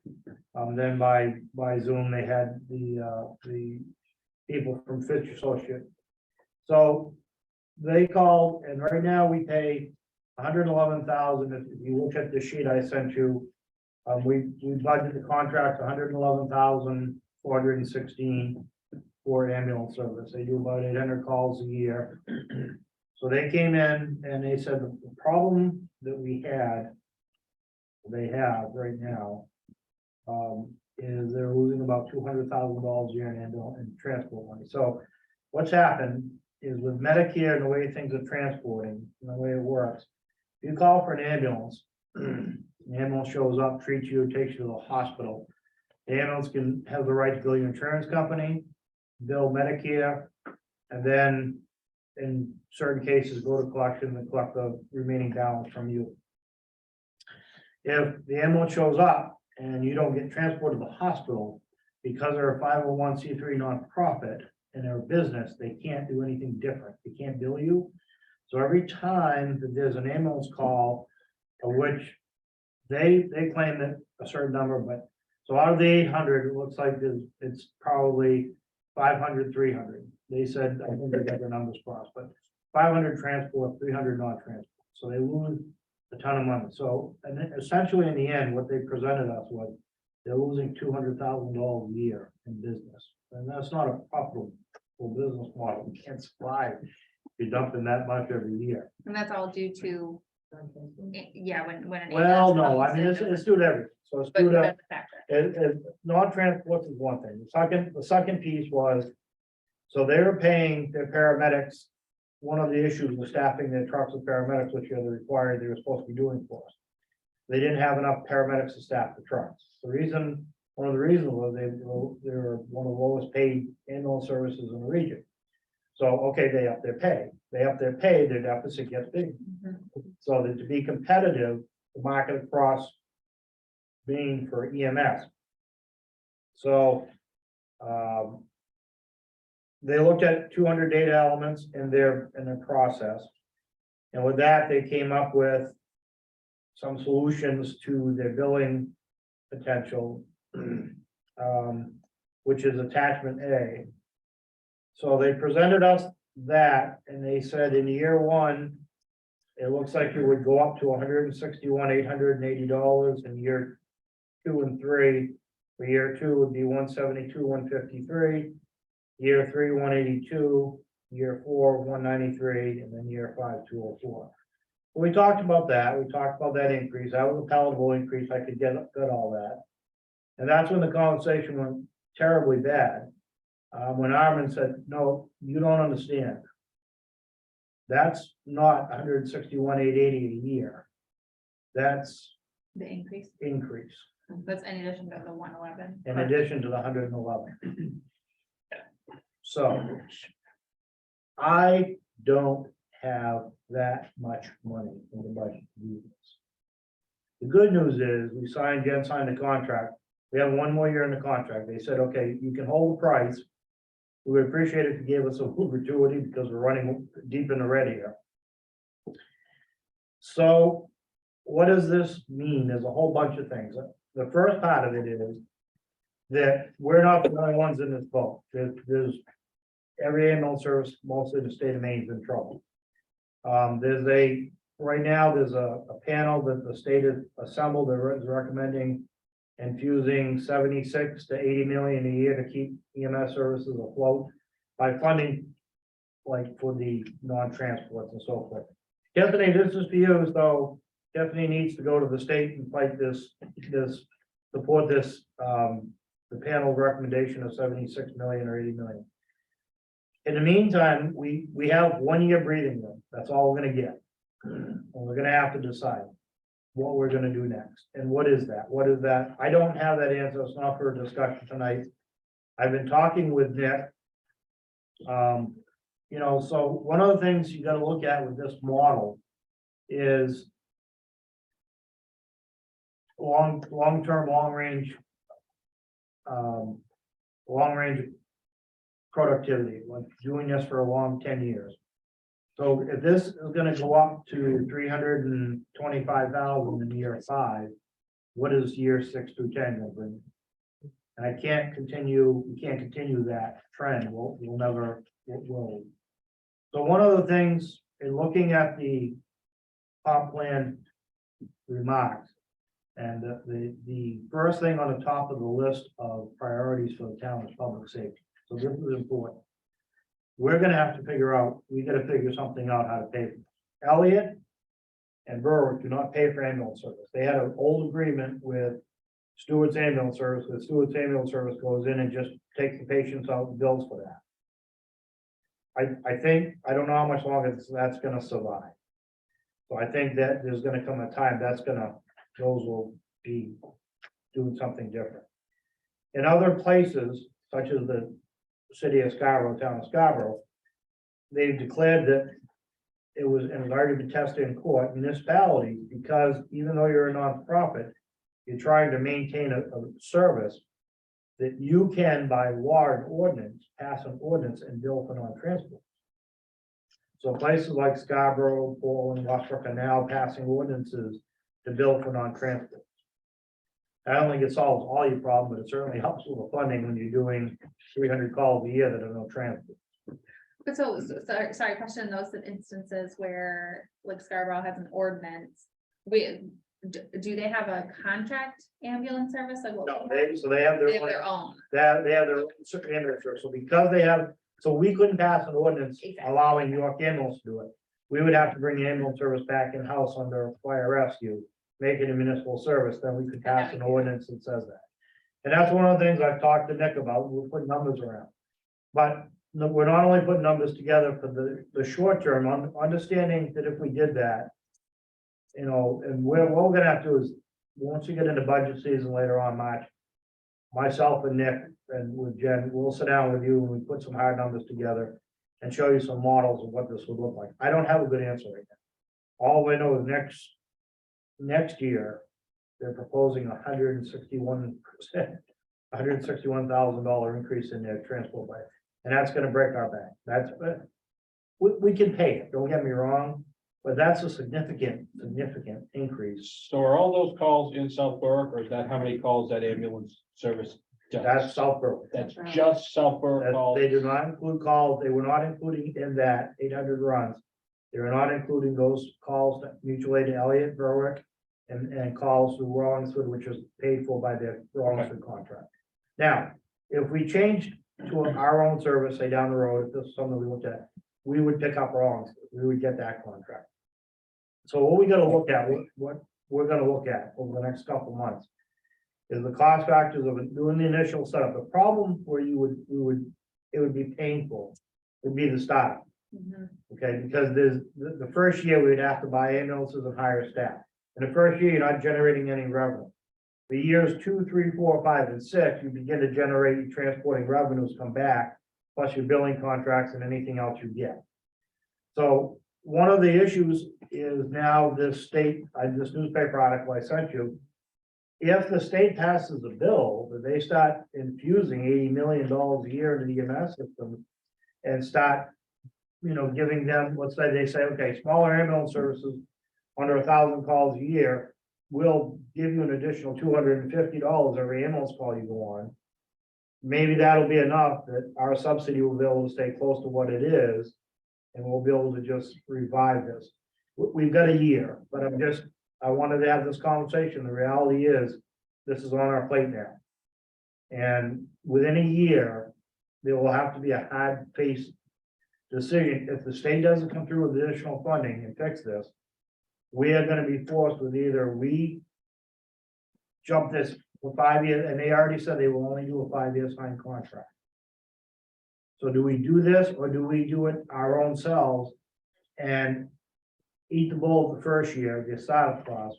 Then by Zoom, they had the people from Fitch Associates. So they called, and right now we pay $111,000. If you look at the sheet I sent you, we budgeted the contract $111,416 for ambulance service. They do about 800 calls a year. So they came in and they said the problem that they have right now, is they're losing about $200,000 a year in transport money. So what's happened is with Medicare and the way things are transporting, and the way it works, you call for an ambulance, the ambulance shows up, treats you, takes you to the hospital. The ambulance has the right to go to your insurance company, bill Medicare, and then in certain cases, go to collection and collect the remaining balance from you. If the ambulance shows up and you don't get transported to the hospital because they're a 501c3 nonprofit and they're a business, they can't do anything different. They can't bill you. So every time that there's an ambulance call, of which they claim that a certain number, but so out of the 800, it looks like it's probably 500, 300. They said, I think they got their numbers crossed, but 500 transport, 300 non-transport. So they lose a ton of money. So, and then essentially in the end, what they presented us was they're losing $200,000 a year in business. And that's not a profitable business model. You can't survive if you're dumping that much every year. And that's all due to, yeah, when. an Well, ambulance no, I comes mean, in, it's due to everything. So it's but due to, that's a factor. non-transports is one thing. The second piece was, so they were paying their paramedics. One of the issues was staffing their trucks with paramedics, which are the required, they were supposed to be doing for us. They didn't have enough paramedics to staff the trucks. One of the reasons was they were one of the lowest paid ambulance services in the region. So, okay, they up their pay, their deficit gets big. So that to be competitive, the market across being for EMS. So, they looked at 200 data elements in their process. And with that, they came up with some solutions to their billing potential, which is attachment A. So they presented us that, and they said in year one, it looks like it would go up to $161,880 in year 2 and 3. For year 2 would be $172,153. Year 3, 182, year 4, 193, and then year 5, 204. So we talked about that. We talked about that increase. That was a palatable increase. I could get all that. And that's when the conversation went terribly bad. When Armin said, no, you don't understand. That's not $161,880 a year. That's The increase, increase that's in addition to the 111. in addition to the 111. So I don't have that much money in the budget to do this. The good news is Jen signed the contract. We have 1 more year in the contract. They said, okay, you can hold the price. We would appreciate it if you gave us a little gratuity because we're running deep in the red here. So what does this mean? There's a whole bunch of things. The first part of it is that we're not the only ones in this boat. There's every ambulance service, mostly the state of Maine's in trouble. Right now, there's a panel that the state has assembled that is recommending infusing 76 to 80 million a year to keep EMS services afloat by funding like for the non-transports and so forth. Tiffany, this is for you, so Tiffany needs to go to the state and fight support this the panel recommendation of 76 million or 80 million. In the meantime, we have 1 year breathing room. That's all we're gonna get. And we're gonna have to decide what we're gonna do next. And what is that? What is that? I don't have that answer. It's not for discussion tonight. I've been talking with Nick. You know, so one of the things you gotta look at with this model is long-term, long-range productivity, like doing this for a long 10 years. So if this is gonna go up to 325,000 in year 5, what is year 6 through 10 gonna bring? And we can't continue that trend. We'll never, will. So one of the things in looking at the comp plan remarks, and the first thing on the top of the list of priorities for the town is public safety. So this is important. We're gonna have to figure out, we gotta figure something out how to pay for this. Elliott and Berwick do not pay for ambulance service. They had an old agreement with Stewart's Ambulance Service. The Stewart's Ambulance Service goes in and just takes the patients out and bills for that. I think, I don't know how much longer that's gonna survive. So I think that there's gonna come a time those will be doing something different. In other places, such as the city of Scarborough, town of Scarborough, they've declared that it was, and it's already been tested in court, municipalities, because even though you're a nonprofit, you're trying to maintain a service that you can, by law and ordinance, pass an ordinance and bill for non-transport. So places like Scarborough, Portland, Westbrook are now passing ordinances to bill for non-transport. I don't think it solves all your problems, but it certainly helps with the funding when you're doing 300 calls a year that are no transport. But sorry, question in those instances where like Scarborough has an ordinance, do they have a contract ambulance service? Like what? No, they have They have their own. they have their own ambulance service. So because they have, so we couldn't pass an ordinance Exactly. allowing New York Ambulance to do it. We would have to bring the ambulance service back in-house under fire rescue, make it a municipal service, then we could pass an ordinance that says that. And that's one of the things I've talked to Nick about, we'll put numbers around. But no, we're not only putting numbers together for the short term, understanding that if we did that, you know, and what we're gonna have to do is, once we get into budget season later on March, myself and Nick and with Jen, we'll sit down with you and we put some hard numbers together and show you some models of what this would look like. I don't have a good answer right now. All we know is next year, they're proposing $161,000 increase in their transport budget. And that's gonna break our back. That's, we can pay it, don't get me wrong, but that's a significant increase. So are all those calls in South Berwick, or is that how many calls that ambulance service does? That's South Berwick. That's just South Berwick calls. They do not include calls, they were not including in that 800 runs. They were not including those calls that mutual aid to Elliott, Berwick, and calls to Rollinsford, which was paid for by the Rollinsford contract. Now, if we changed to our own service, say down the road, if this is something we looked at, we would pick up Rollinsford, we would get that contract. So what we gotta look at, what we're gonna look at over the next couple of months is the cost factors of doing the initial setup. The problem where it would be painful would be the start. Okay, because there's the first year we'd have to buy ambulances and hire staff. In the first year, you're not generating any revenue. The years 2, 3, 4, 5, and 6, you begin to generate your transporting revenues come back, plus your billing contracts and anything else you get. So one of the issues is now this this newspaper article I sent you. If the state passes a bill that they start infusing $80 million a year into the EMS system and start, you know, giving them, let's say they say, okay, smaller ambulance services under 1,000 calls a year, we'll give you an additional $250 every ambulance call you go on. Maybe that'll be enough that our subsidy will be able to stay close to what it is. And we'll be able to just revive this. We've got a year, but I wanted to have this conversation. The reality is, this is on our plate now. And within a year, there will have to be a hard-paced decision. If the state doesn't come through with additional funding and fix this, we are gonna be forced with either we jump this for 5 years, and they already said they will only do a 5-year signed contract. So do we do this, or do we do it our own selves and eat the bull the first year, the startup cost?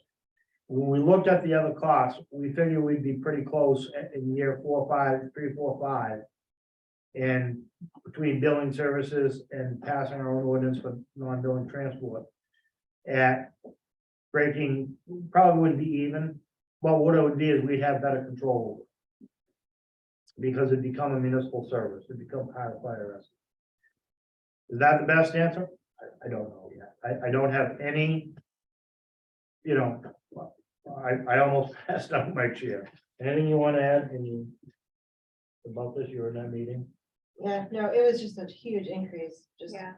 When we looked at the other costs, we figured we'd be pretty close in year 4, 5, 3, 4, 5. And between billing services and passing our own ordinance for non-billing transport. At breaking, probably wouldn't be even, but what it would be is we'd have better control over it. Because it'd become a municipal service, it'd become part of fire rescue. Is that the best answer? I don't know yet. I don't have any. You know, I almost passed out my chair. Anything you want to add? About this, you were in that meeting? Yeah, no, it was just a huge increase, just, Yeah.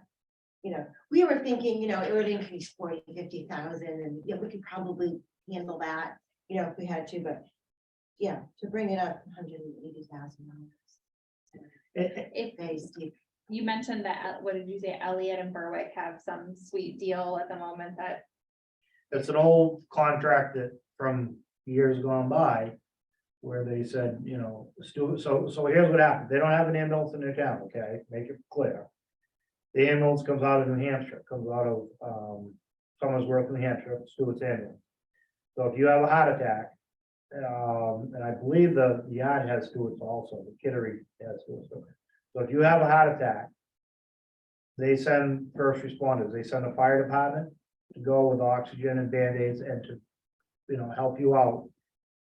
you know, we were thinking, it would increase 40, 50,000 and, we could probably handle that, if we had to, but yeah, to bring it up $180,000. If Very steep. you mentioned that, what did you say, Elliott and Berwick have some sweet deal at the moment that, It's an old contract that from years gone by. Where they said, so here's what happened, they don't have an ambulance in their town, okay, make it clear. The ambulance comes out of New Hampshire, comes out of, Somersworth, New Hampshire, Stewart's ambulance. So if you have a heart attack, and I believe the yard has Stewart's also, the Kittery has Stewart's. So if you have a heart attack. They send first responders, they send a fire department to go with oxygen and Band-Aids and to, help you out.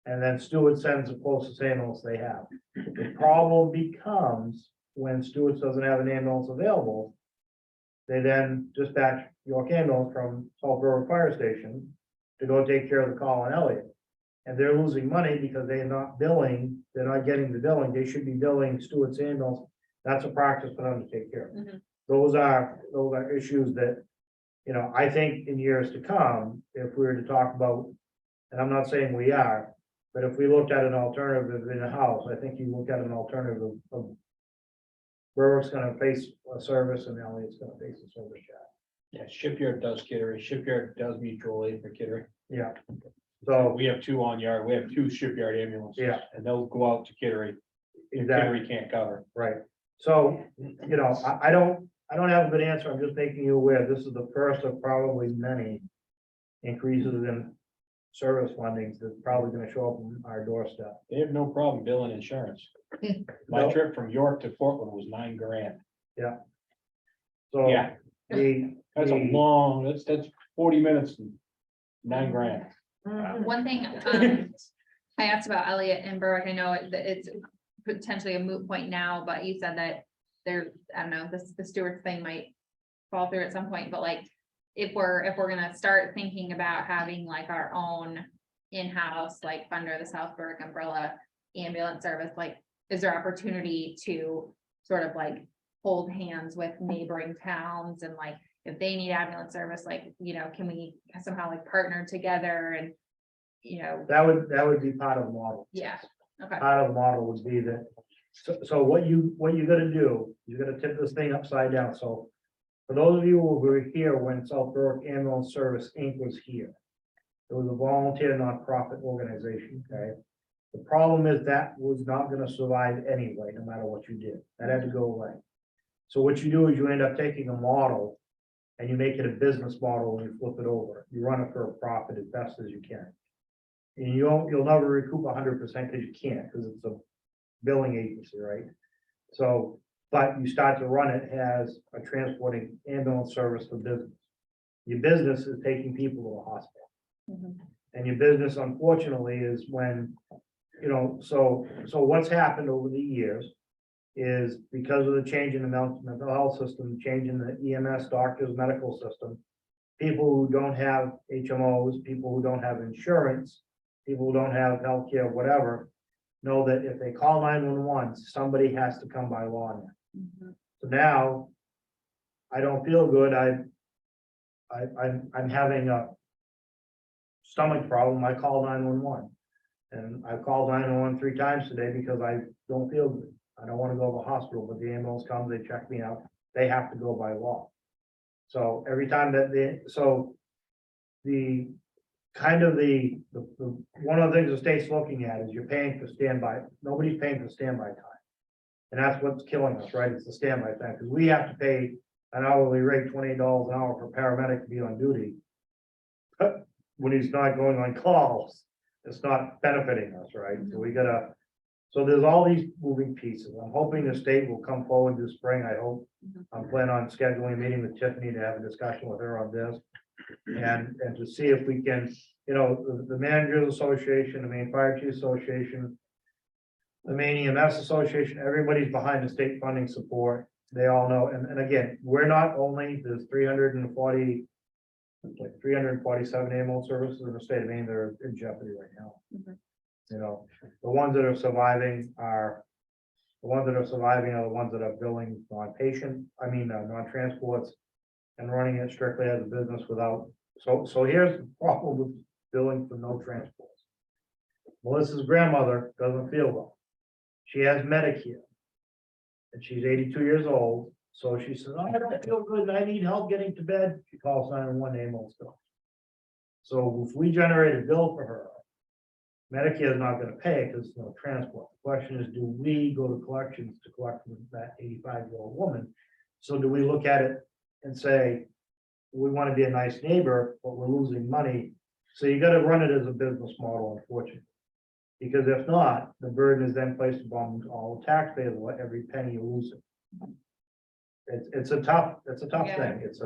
And then Stewart sends the closest ambulance they have. The problem becomes when Stewart doesn't have an ambulance available. They then dispatch York ambulance from Salt River Fire Station to go take care of the call on Elliott. And they're losing money because they're not billing, they're not getting the billing, they should be billing Stewart's ambulance. That's a practice for them to take care of. Mhm. Those are issues that, I think in years to come, if we were to talk about, and I'm not saying we are. But if we looked at an alternative in a house, I think you look at an alternative of. Berwick's gonna face a service and Elliott's gonna face a service shop. Yeah, Shipyard does Kittery, Shipyard does mutual aid for Kittery. Yeah. So So, we have 2 on yard, we have 2 shipyard ambulances. Yeah. And they'll go out to Kittery, if exactly, Kittery can't cover. right. So, I don't have a good answer. I'm just making you aware. This is the first of probably many. Increases in service fundings that's probably gonna show up on our doorstep. They have no problem billing insurance. My No. trip from York to Portland was $9,000. So. Yeah. That's a long, that's 40 minutes and $9,000. one thing, I asked about Elliott and Berwick, I know that it's potentially a moot point now, but you said that there, I don't know, the Stewart's thing might fall through at some point, but like, if we're gonna start thinking about having like our own in-house, like under the South Berwick umbrella ambulance service, like, is there opportunity to sort of like hold hands with neighboring towns and like, if they need ambulance service, like, can we somehow like partner together and, That would be part of the model. yeah, okay. Part of the model would be that, so what you gotta do, you gotta tip this thing upside down, so. For those of you who were here when South Berwick Ambulance Service Inc. was here. It was a volunteer nonprofit organization, okay? The problem is that was not gonna survive anyway, no matter what you did, that had to go away. So what you do is you end up taking a model. And you make it a business model and you flip it over, you run it for a profit as best as you can. And you'll never recoup 100% because you can't, because it's a billing agency, right? So, but you start to run it as a transporting ambulance service for business. Your business is taking people to the hospital. Mhm. And your business, unfortunately, is when, so what's happened over the years. Is because of the change in the mental health system, change in the EMS doctors, medical system. People who don't have HMOs, people who don't have insurance, people who don't have healthcare, whatever. Know that if they call 911, somebody has to come by law now. Mhm. So now. I don't feel good, I'm having a. Stomach problem, I call 911. And I've called 911 3 times today because I don't feel good. I don't want to go to the hospital, but the ambulance comes, they check me out, they have to go by law. So every time that the kind of one of the things the state's looking at is you're paying for standby, nobody's paying for standby time. And that's what's killing us, right? It's the standby time, because we have to pay an hourly rate, $28 an hour for paramedic to be on duty. But when he's not going on calls, it's not benefiting us, right? So we gotta, so there's all these moving pieces. I'm hoping the state will come forward this spring, I hope. I'm planning on scheduling a meeting with Tiffany to have a discussion with her on this. And to see if we can, the Managers Association, the Maine Fire Chiefs Association, the Maine EMS Association, everybody's behind the state funding support. They all know, and again, we're not only, there's 347 ambulance services in the state of Maine that are in jeopardy right now. Mhm. The ones that are surviving are the ones that are billing non-transports and running it strictly as a business without, so here's the problem with billing for no transports. Melissa's grandmother doesn't feel well. She has Medicare. And she's 82 years old, so she says, "Oh, I don't feel good, I need help getting to bed." She calls 911, ambulance comes. So if we generate a bill for her, Medicare is not gonna pay because there's no transport. The question is, do we go to collections to collect from that 85-year-old woman? So do we look at it and say, we want to be a nice neighbor, but we're losing money? So you gotta run it as a business model, unfortunately. Because if not, the burden is then placed upon all taxpayers, every penny you lose. It's a tough Yeah. thing. It's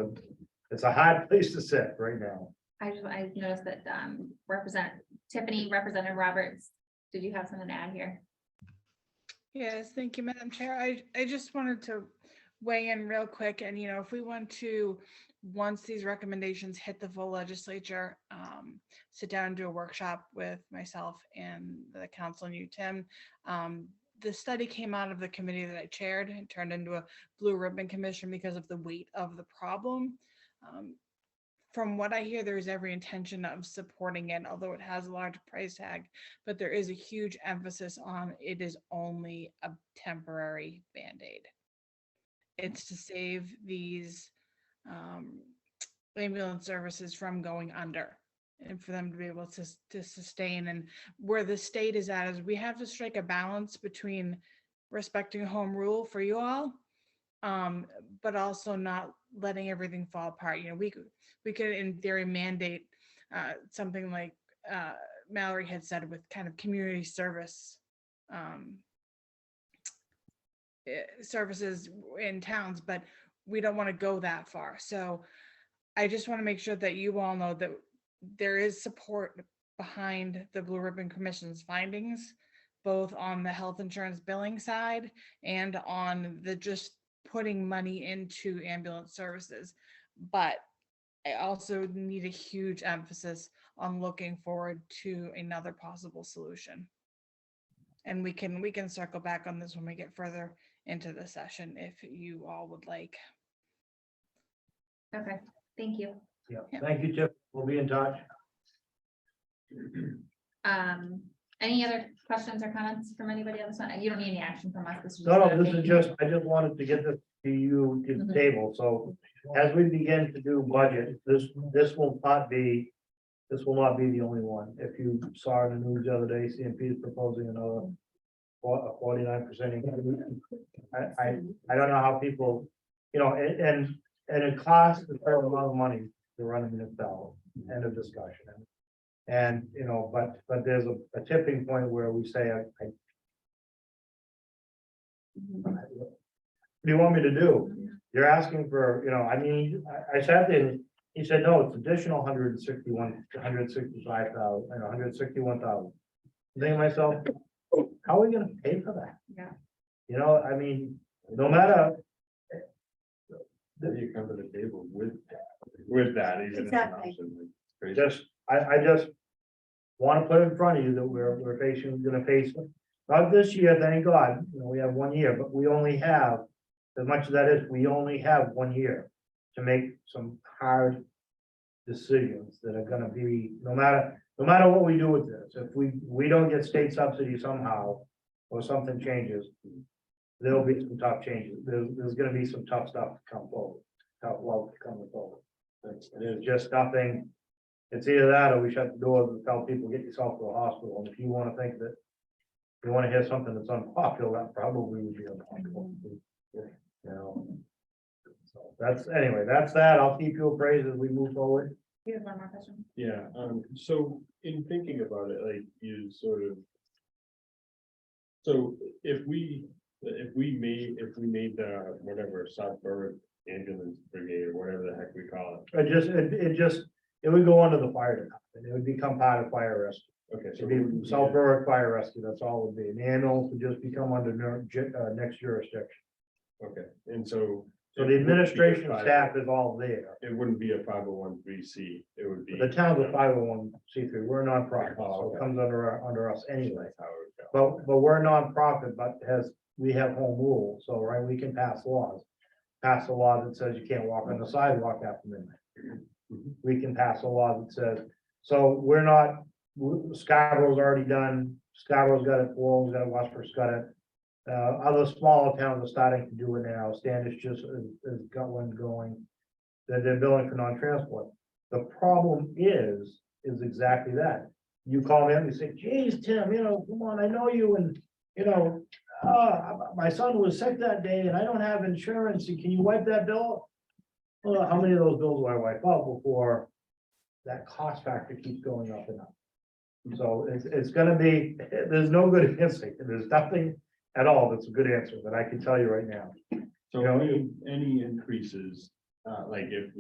a hard place to sit right now. I noticed that, Representative Roberts, did you have something to add here? Yes, thank you, Madam Chair. I just wanted to weigh in real quick and, if we want to, once these recommendations hit the full legislature, sit down and do a workshop with myself and the council and you, Tim. The study came out of the committee that I chaired and turned into a blue ribbon commission because of the weight of the problem. From what I hear, there's every intention of supporting it, although it has a large price tag, but there is a huge emphasis on it is only a temporary Band-Aid. It's to save these ambulance services from going under and for them to be able to sustain. And where the state is at is we have to strike a balance between respecting home rule for you all, but also not letting everything fall apart. We could in theory mandate something like Mallory had said with kind of community services in towns, but we don't want to go that far. So I just want to make sure that you all know that there is support behind the Blue Ribbon Commission's findings, both on the health insurance billing side and on the just putting money into ambulance services. But I also need a huge emphasis on looking forward to another possible solution. And we can circle back on this when we get further into the session if you all would like. Okay, thank you. Yeah, Yeah. thank you, Tiff. We'll be in touch. Any other questions or comments from anybody on this one? You don't need any action from us. This is No, just a- this is just, I just wanted to get this to you to the table. So as we begin to do budget, this will not be the only one. If you saw in the news the other day, CMP is proposing another 49% increase. I don't know how people, and it costs a fair amount of money to run a municipality. End of discussion. And, but there's a tipping point where we say, what do you want me to do? You're asking for, I sat there, and he said, no, it's additional 165,000, 161,000. I'm thinking to myself, how are we gonna pay for that? Yeah. No matter, You come to the table with that, even if it's an Exactly. option, like, crazy. I just want to put it in front of you that we're gonna face, not this year, thank God, we have 1 year, but we only have, as much as that is, we only have 1 year to make some hard decisions that are gonna be, no matter what we do with this, if we don't get state subsidy somehow, or something changes, there'll be some tough changes. There's gonna be some tough stuff to come forward, tough love to come forward. There's just nothing, It's either that or we shut the doors and tell people, get yourself to a hospital, and if you wanna think that. You wanna hear something that's unpopular, that probably would be unpopular. You know. So that's, anyway, that's that. I'll keep you appraised as we move forward. You have one more question? Yeah, so in thinking about it, like you sort of. So if we made the, whatever, South Berwick Ambulance Brigade or whatever the heck we call It would go under the fire department. It would become part of fire rescue. it, okay, so. It'd be South Berwick Fire Rescue, that's all it would be. And the ambulance would just become under next jurisdiction. Okay, and so. So the administration staff is all there. It wouldn't be a 501(c), it would be. The town's a 501(c)(3), we're a nonprofit, so Oh, it okay. comes under us anyway. That's how it would go. But we're a nonprofit, but we have home rule, so right, we can pass laws. Pass a law that says you can't walk on the sidewalk after midnight. We can pass a law that says, so we're not, Scarborough's already done, Scarborough's got it, Lowell's got it, Westford's got it. Other smaller towns are starting to do it now, Standish just has got one going. That they're billing for non-transport. The problem is exactly that. You call me up and you say, geez, Tim, come on, I know you and, my son was sick that day and I don't have insurance, can you wipe that bill? Well, how many of those bills do I wipe out before that cost factor keeps going up and up? So it's gonna be, there's no good answer, there's nothing at all that's a good answer that I can tell you right now. So You know, any increases, like if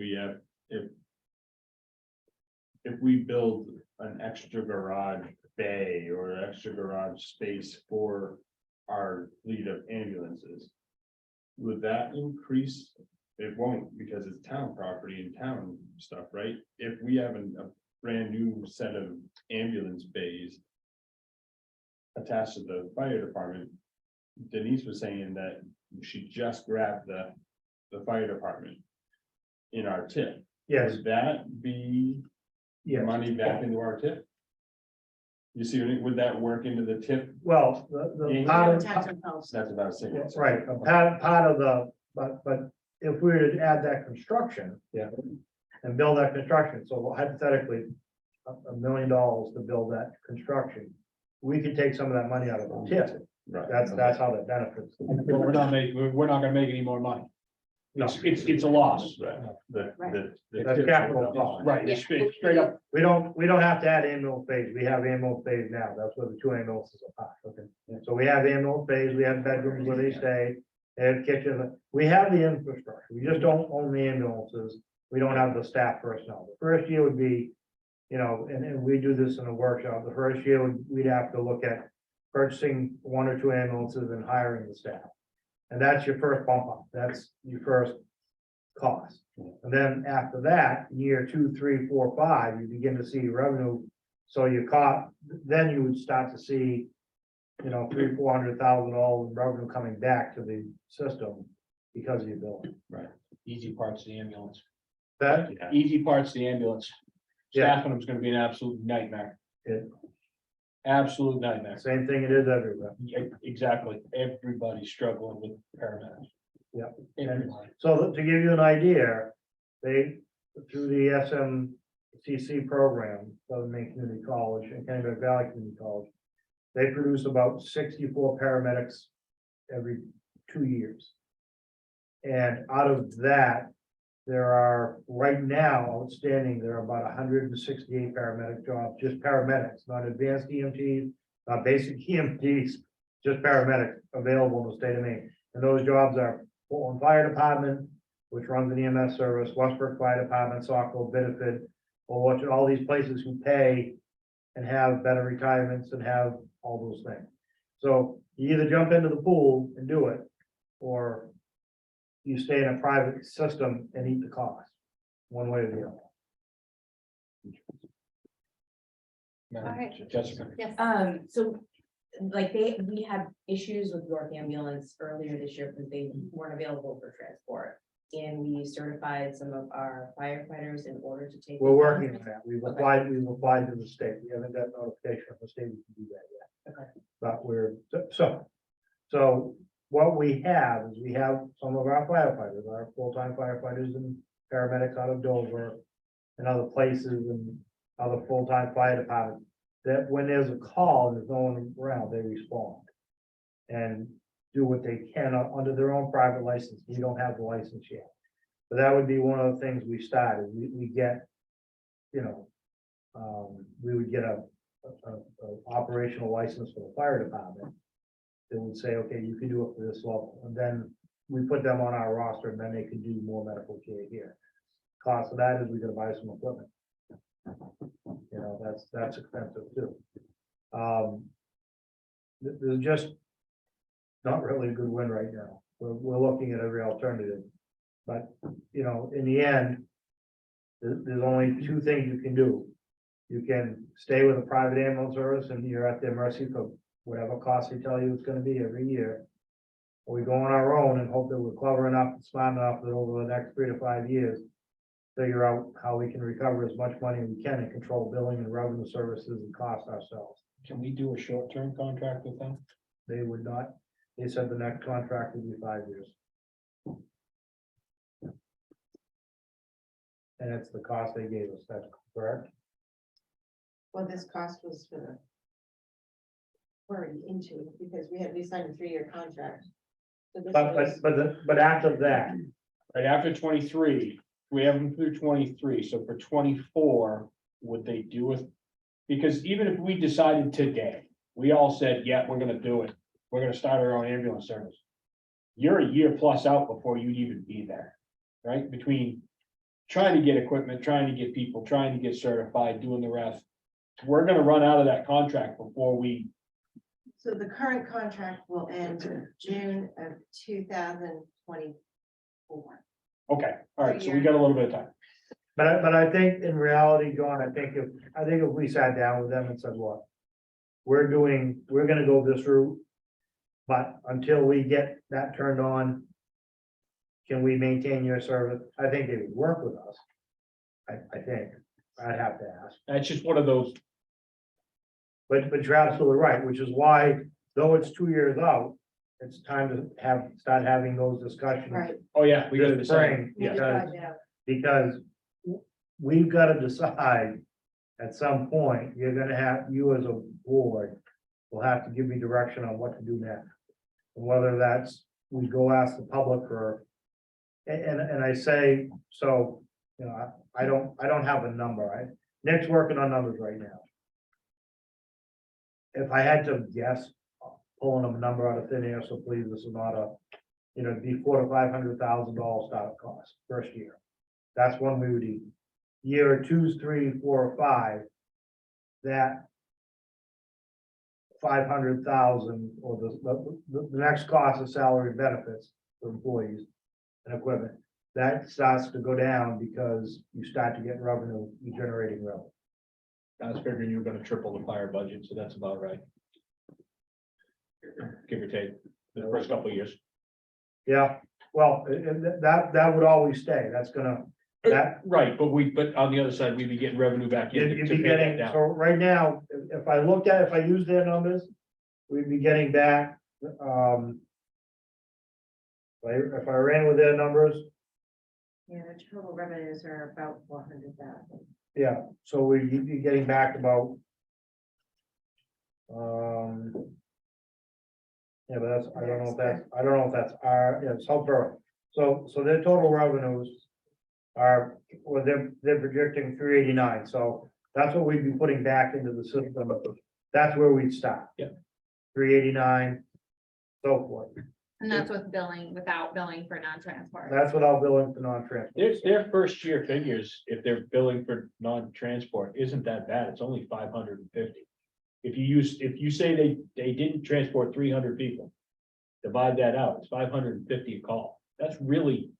we build an extra garage bay or extra garage space for our fleet of ambulances, would that increase? It won't, because it's town property and town stuff, right? If we have a brand new set of ambulance bays attached to the fire department, Denise was saying that she just grabbed the fire department in our tip. Yes, Would that be yes. money back into our tip? You see, would that work into the tip? Well, the Yeah. part of, Tax and policy. That's what I was saying. right, a part of the, but if we were to add that construction. Yeah. And build that construction, so hypothetically, $1 million to build that construction. We could take some of that money out of the tip, Right. that's how that benefits. We're not gonna make any more money. No. It's a loss. Right. The That's tip capital would cost. Right, it's straight up. We don't have to add ambulance bays, we have ambulance bays now, that's where the two ambulances are parked, okay? So we have ambulance bays, we have bedrooms where they stay, they have kitchens, we have the infrastructure, we just don't own the ambulances. We don't have the staff personnel, the first year would be, and we do this in a workshop, the first year, we'd have to look at purchasing 1 or 2 ambulances and hiring the staff. And that's your first bump up, that's your first cost. And then after that, year 2, 3, 4, 5, you begin to see revenue. So then you would start to see, $300,000-400,000 in revenue coming back to the system because of your billing. Easy part's the ambulance. That, Yeah. Easy part's the ambulance. Yeah. Staffing them's gonna be an absolute nightmare. Yeah. Absolute nightmare. same thing it is everywhere. Yeah, exactly. Everybody's struggling with paramedics. Yeah. Everybody. So to give you an idea, they, through the SMCC program, Southern Maine Community College and Kennebec Valley Community College, they produce about 64 paramedics every 2 years. And out of that, there are, right now, outstanding, there are about 168 paramedic jobs, just paramedics, not advanced EMTs, not basic EMTs, just paramedics available in the state of Maine. And those jobs are Portland Fire Department, which runs an EMS service, Westbrook Fire Department, Saco, Benefit, or all these places who pay and have better retirements and have all those things. So you either jump into the pool and do it, or you stay in a private system and eat the cost, one way or the other. Madam Jessica. Yes. So like we had issues with York Ambulance earlier this year because they weren't available for transport. And we certified some of our firefighters in order to take. We're working on that. We've applied to the state. We haven't got notification from the state we can do that yet. Okay. But so what we have is we have some of our firefighters, our full-time firefighters and paramedics out of Dover and other places, and other full-time fire departments, that when there's a call, there's no one around, they respond. And do what they can under their own private license. We don't have the license yet. But that would be one of the things we started. We get, you know, we would get a operational license for the fire department. They would say, okay, you can do it for this level, and then we put them on our roster, and then they can do more medical care here. Cost of that is we gotta buy some equipment. You know, that's expensive too. There's just not really a good win right now. We're looking at every alternative. But, you know, in the end, there's only two things you can do. You can stay with a private ambulance service and you're at their mercy for whatever cost they tell you it's gonna be every year. Or we go on our own and hope that we're clever enough and smart enough that over the next 3 to 5 years, figure out how we can recover as much money as we can and control billing and revenue services and cost ourselves. Can we do a short-term contract with them? They would not, they said the next contract would be 5 years. And it's the cost they gave us, that's correct? Well, this cost was for the. Already into, because we signed a 3-year contract. So this was- But after that, Right after 23, we have them through 23, so for 24, would they do it? Because even if we decided today, we all said, yeah, we're gonna do it, we're gonna start our own ambulance service. You're a year plus out before you'd even be there, right? Between trying to get equipment, trying to get people, trying to get certified, doing the rest. We're gonna run out of that contract before we, So the current contract will end June of 2024. okay, all right, so we got a little bit of time. but I think in reality, Dawn, I think if we sat down with them and said, look, we're gonna go this route. But until we get that turned on, can we maintain your service? I think they would work with us. I think, I'd have to ask. That's just one of those, But you're absolutely right, which is why, though it's 2 years out, it's time to start having those discussions. Right. oh yeah, we got to This decide. spring, We because, tried out. because we've got to decide at some point, you're gonna have, you as a board will have to give me direction on what to do next. And whether that's, we go ask the public or, and I say, so, you know, I don't have a number. Nick's working on numbers right now. If I had to guess, pulling a number out of thin air, so please, this is not a, you know, it'd be $400,000 to $500,000 startup cost first year. That's one we would eat. Year 2, 3, 4, or 5, that 500,000 or the next cost of salary benefits for employees and equipment, that starts to go down because you start to get revenue, you're generating revenue. I was figuring you were gonna triple the fire budget, so that's about right. Give or take, the first couple of years. Yeah, well, that would always stay. That's gonna, that, Right, but on the other side, we'd be getting revenue back in. you'd to be pay that getting, down. so right now, if I use their numbers, we'd be getting back, if I ran with their numbers, Yeah, the total revenues are about 400,000. yeah, so we'd be getting back about. Yeah, but that's, I don't know if that's our, yeah, so their total revenues are, well, they're projecting 389, so that's what we'd be putting back into the system. That's where we'd start. Yeah. 389, so forth. And that's with billing, without billing for non-transport. That's without billing for non-transport. Their first year figures, if they're billing for non-transport, isn't that bad, it's only 550. If you say they didn't transport 300 people, divide that out, it's 550 a call, that's really.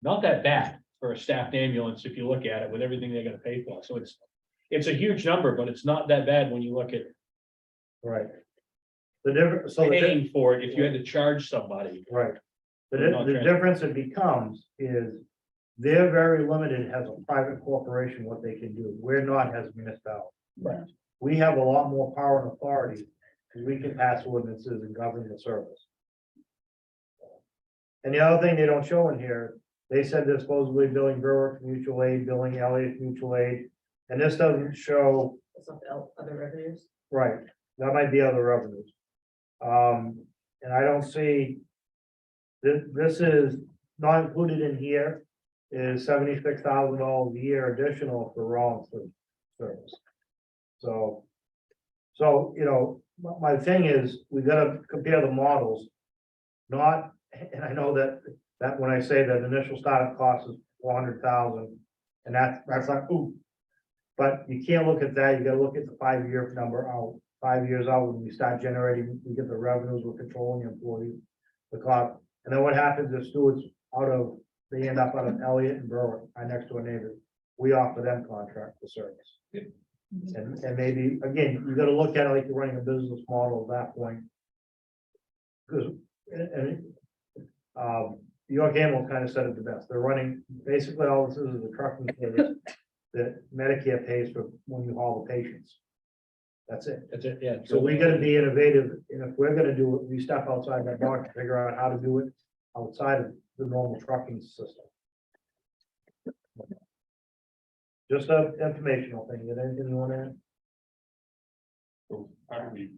Not that bad for a staffed ambulance, if you look at it with everything they're gonna pay for, so it's a huge number, but it's not that bad when you look at Right. The difference, so the paying for it, if you had to charge somebody. right. The, For the difference it becomes is they're very limited as a private corporation, what they can do. We're not as a municipality. Right. We have a lot more power and authority, because we can pass ordinances and govern the service. And the other thing they don't show in here, they said they're supposedly billing Berwick Mutual Aid, billing Elliott Mutual Aid. And this doesn't show, It's not the other revenues. right, that might be other revenues. And I don't see. This is not included in here, is $76,000 a year additional for Rollinsford service. So, you know, my thing is, we gotta compare the models. Not, and I know that when I say that initial startup cost is 400,000, and that's like, ooh. But you can't look at that, you gotta look at the 5-year number out, 5 years out, when we start generating, we get the revenues, we're controlling the employees. The cost, and then what happens if Stewart's they end up out of Elliott and Berwick, our next door neighbor, we offer them contract for service. And maybe, again, you gotta look at it like you're running a business model at that point. Because, York Ambulance kind of said it the best, they're running, basically all this is a trucking service that Medicare pays for when you haul the patients. That's it. That's it, yeah. So we gotta be innovative, and if we're gonna do it, we step outside that box to figure out how to do it outside of the normal trucking system. Just a informational thing, is there anything you wanna add? So how do we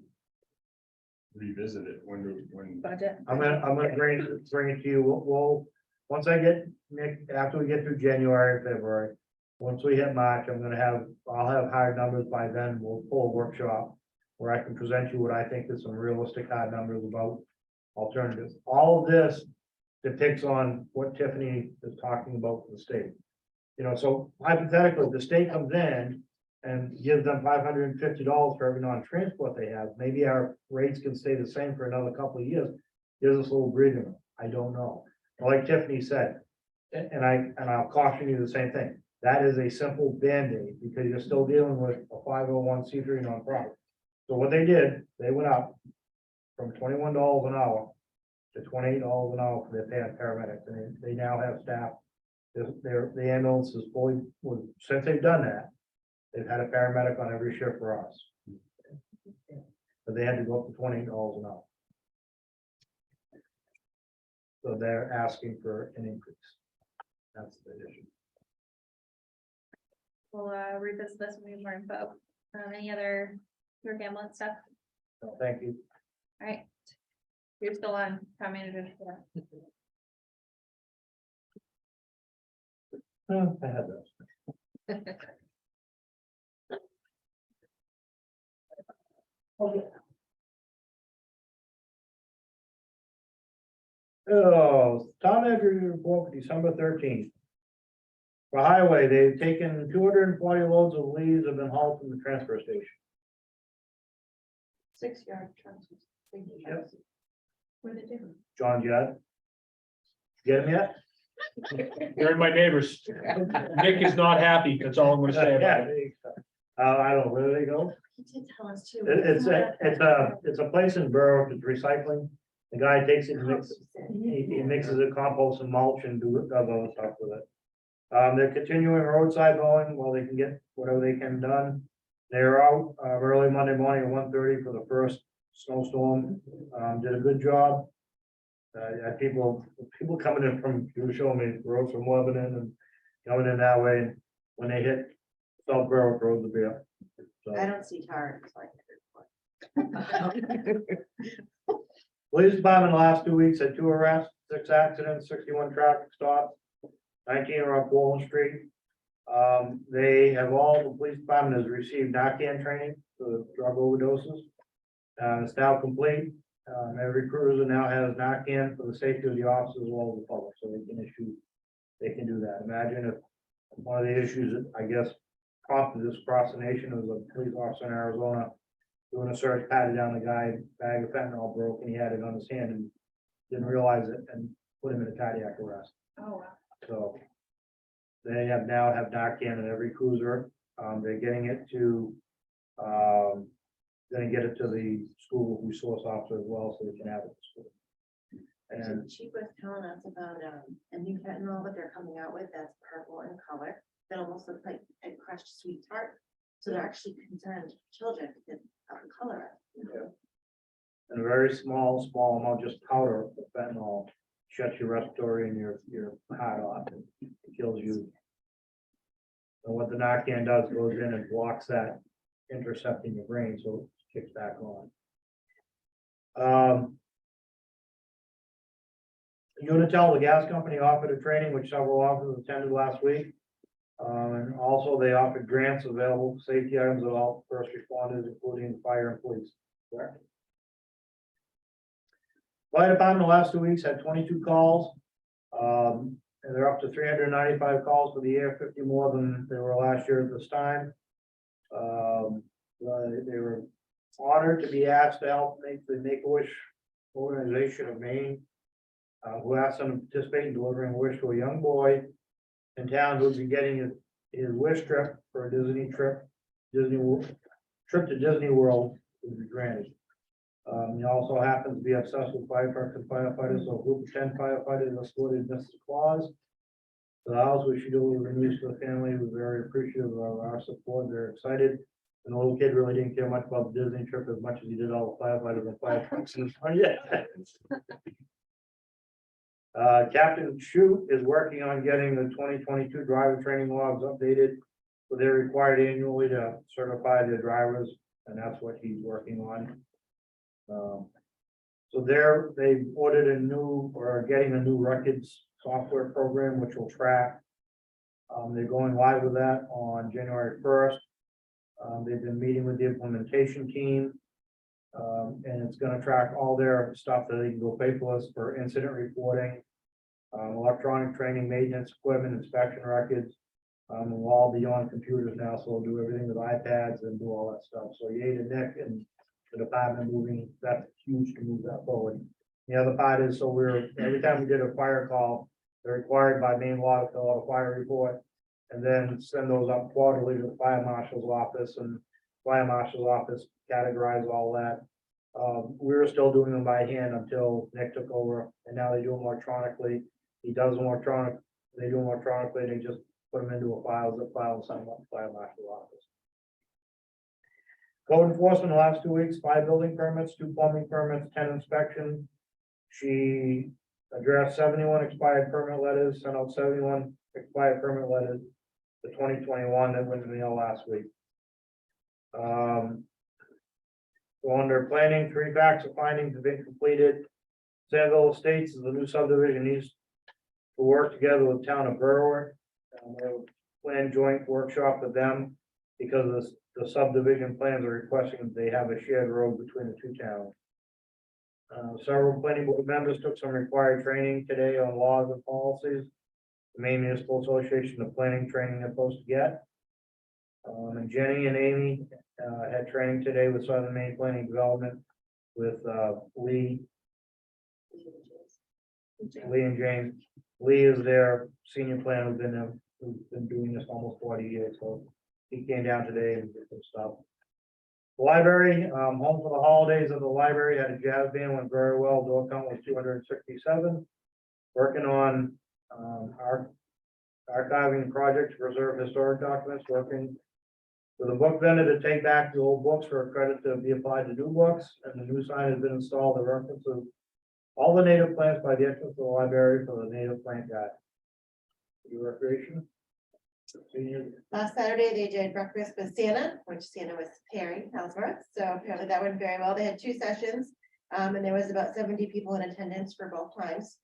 revisit it? When? Budget. I'm gonna bring it to you, we'll, once I get, Nick, after we get through January, February. Once we hit March, I'll have higher numbers by then, we'll pull a workshop. Where I can present you what I think is some realistic hard numbers about alternatives. All of this depicts on what Tiffany is talking about for the state. You know, so hypothetically, the state comes in and gives them $550 for every non-transport they have, maybe our rates can stay the same for another couple of years. Gives us a little breathing room, I don't know. But like Tiffany said, and I'll caution you the same thing, that is a simple Band-Aid, because you're still dealing with a 501c3 nonprofit. So what they did, they went up from $21 an hour to $28 an hour for their paramedics, and they now have staff. The ambulance is fully, since they've done that, they've had a paramedic on every shift for us. But they had to go up to $28 an hour. So they're asking for an increase. That's the issue. We'll revisit this when we have more info. Any other York Ambulance stuff? So thank you. All right. You're still on town manager. I had those. Oh, town manager report for December 13th. For highway, they've taken 240 loads of leaves have been hauled from the transfer station. 6-yard trucks. Yep. What did they do? John Judd. Get him yet? They're my neighbors. Nick is not happy, that's all I'm gonna say about it. I don't know, where do they go? He did tell us too. It's a place in Berwick, it's recycling. The guy takes it and he mixes it, compost and mulch and does other stuff with it. They're continuing roadside mowing while they can get whatever they can done. They're out early Monday morning at 1:30 for the first snowstorm. Did a good job. Had people coming in from, you were showing me roads from Lebanon and coming in that way. And when they hit South Berwick Road, the beer. I don't see tar. It's like. Police department the last 2 weeks had 2 arrests, 6 accidents, 61 traffic stops, 19 are on Portland Street. They have the police department has received Narcan training for drug overdoses. It's now complete. Every cruiser now has Narcan for the safety of the officers as well as the public, so they can do that. Imagine if one of the issues that I guess prompted this across the nation was a police officer in Arizona doing a search, patted down the guy, bag of fentanyl broke, and he had it on his hand and didn't realize it and put him in a cardiac arrest. Oh, wow. So they now have Narcan in every cruiser. They're getting it to, then get it to the school resource officer as well, so they can have it at school. And She was telling us about a new fentanyl that they're coming out with that's purple in color, that almost looks like a crushed sweet tart. So they're actually concerned children because of the color. and a very small amount, just powder of fentanyl shuts your respiratory and your heart off. It kills you And what the Narcan does goes in and blocks that intercept in your brain, so it kicks back on. Unitil, the gas company, offered a training which several officers attended last week. And also they offered grants available for safety items of all first responders, including fire and police. Correct? Fire department the last 2 weeks had 22 calls. And they're up to 395 calls for the year, 50 more than they were last year at this time. They were honored to be asked to help make the Make-A-Wish organization of Maine, who asked them to participate in delivering a wish to a young boy in town who would be getting his wish trip for a Disney trip, trip to Disney World would be granted. He also happens to be obsessed with fire trucks and firefighters, so a group of 10 firefighters escorted Mrs. Claus to the house, which she delivered news to the family. We're very appreciative of our support. They're excited. And the little kid really didn't care much about the Disney trip as much as he did all the firefighters and fire trucks. Yeah. Captain Shute is working on getting the 2022 driver training logs updated. So they're required annually to certify their drivers, and that's what he's working on. So they've ordered a new, or are getting a new records software program, which will track. They're going live with that on January 1st. They've been meeting with the implementation team. And it's gonna track all their stuff that they can go paperless for incident reporting, electronic training, maintenance, equipment, inspection records. We'll all be on computers now, so we'll do everything with iPads and do all that stuff. So yay to Nick and the department moving, that's huge to move that forward. The other part is, so every time we did a fire call, they're required by Maine law to fill out a fire report. And then send those up quarterly to the fire marshal's office, and fire marshal's office categorize all that. We were still doing them by hand until Nick took over, and now they do them electronically. He does them electronic, they do them electronically, they just put them into a file, zip file, and send them up to the fire marshal's office. Code enforcement the last 2 weeks, 5 building permits, 2 plumbing permits, 10 inspections. She addressed 71 expired permit letters, sent out 71 expired permit letters. The 2021 that went in the mail last week. So under planning, 3 facts of findings have been completed. Sandville Estates is the new subdivision, needs to work together with town of Berwick. They'll plan joint workshop with them because the subdivision plans are requesting that they have a shared road between the 2 towns. Several planning board members took some required training today on laws and policies. The Maine Municipal Association of Planning training they're supposed to get. And Jenny and Amy had training today with Southern Maine Planning Development with Lee and James. Lee is their senior planner, who's been doing this almost 40 years, so he came down today and did some stuff. The library, home for the holidays of the library, had a jazz band, went very well. Door count was 267. Working on our archiving project to preserve historic documents, working with a book vendor to take back the old books for a credit to be applied to new books, and the new sign has been installed that references all the native plants by the entrance of the library for the native plant guide. Your recreation. Last Saturday, they did breakfast with Santa, which Santa was Perry Ellsworth, so apparently that went very well. They had 2 sessions, and there was about 70 people in attendance for both times.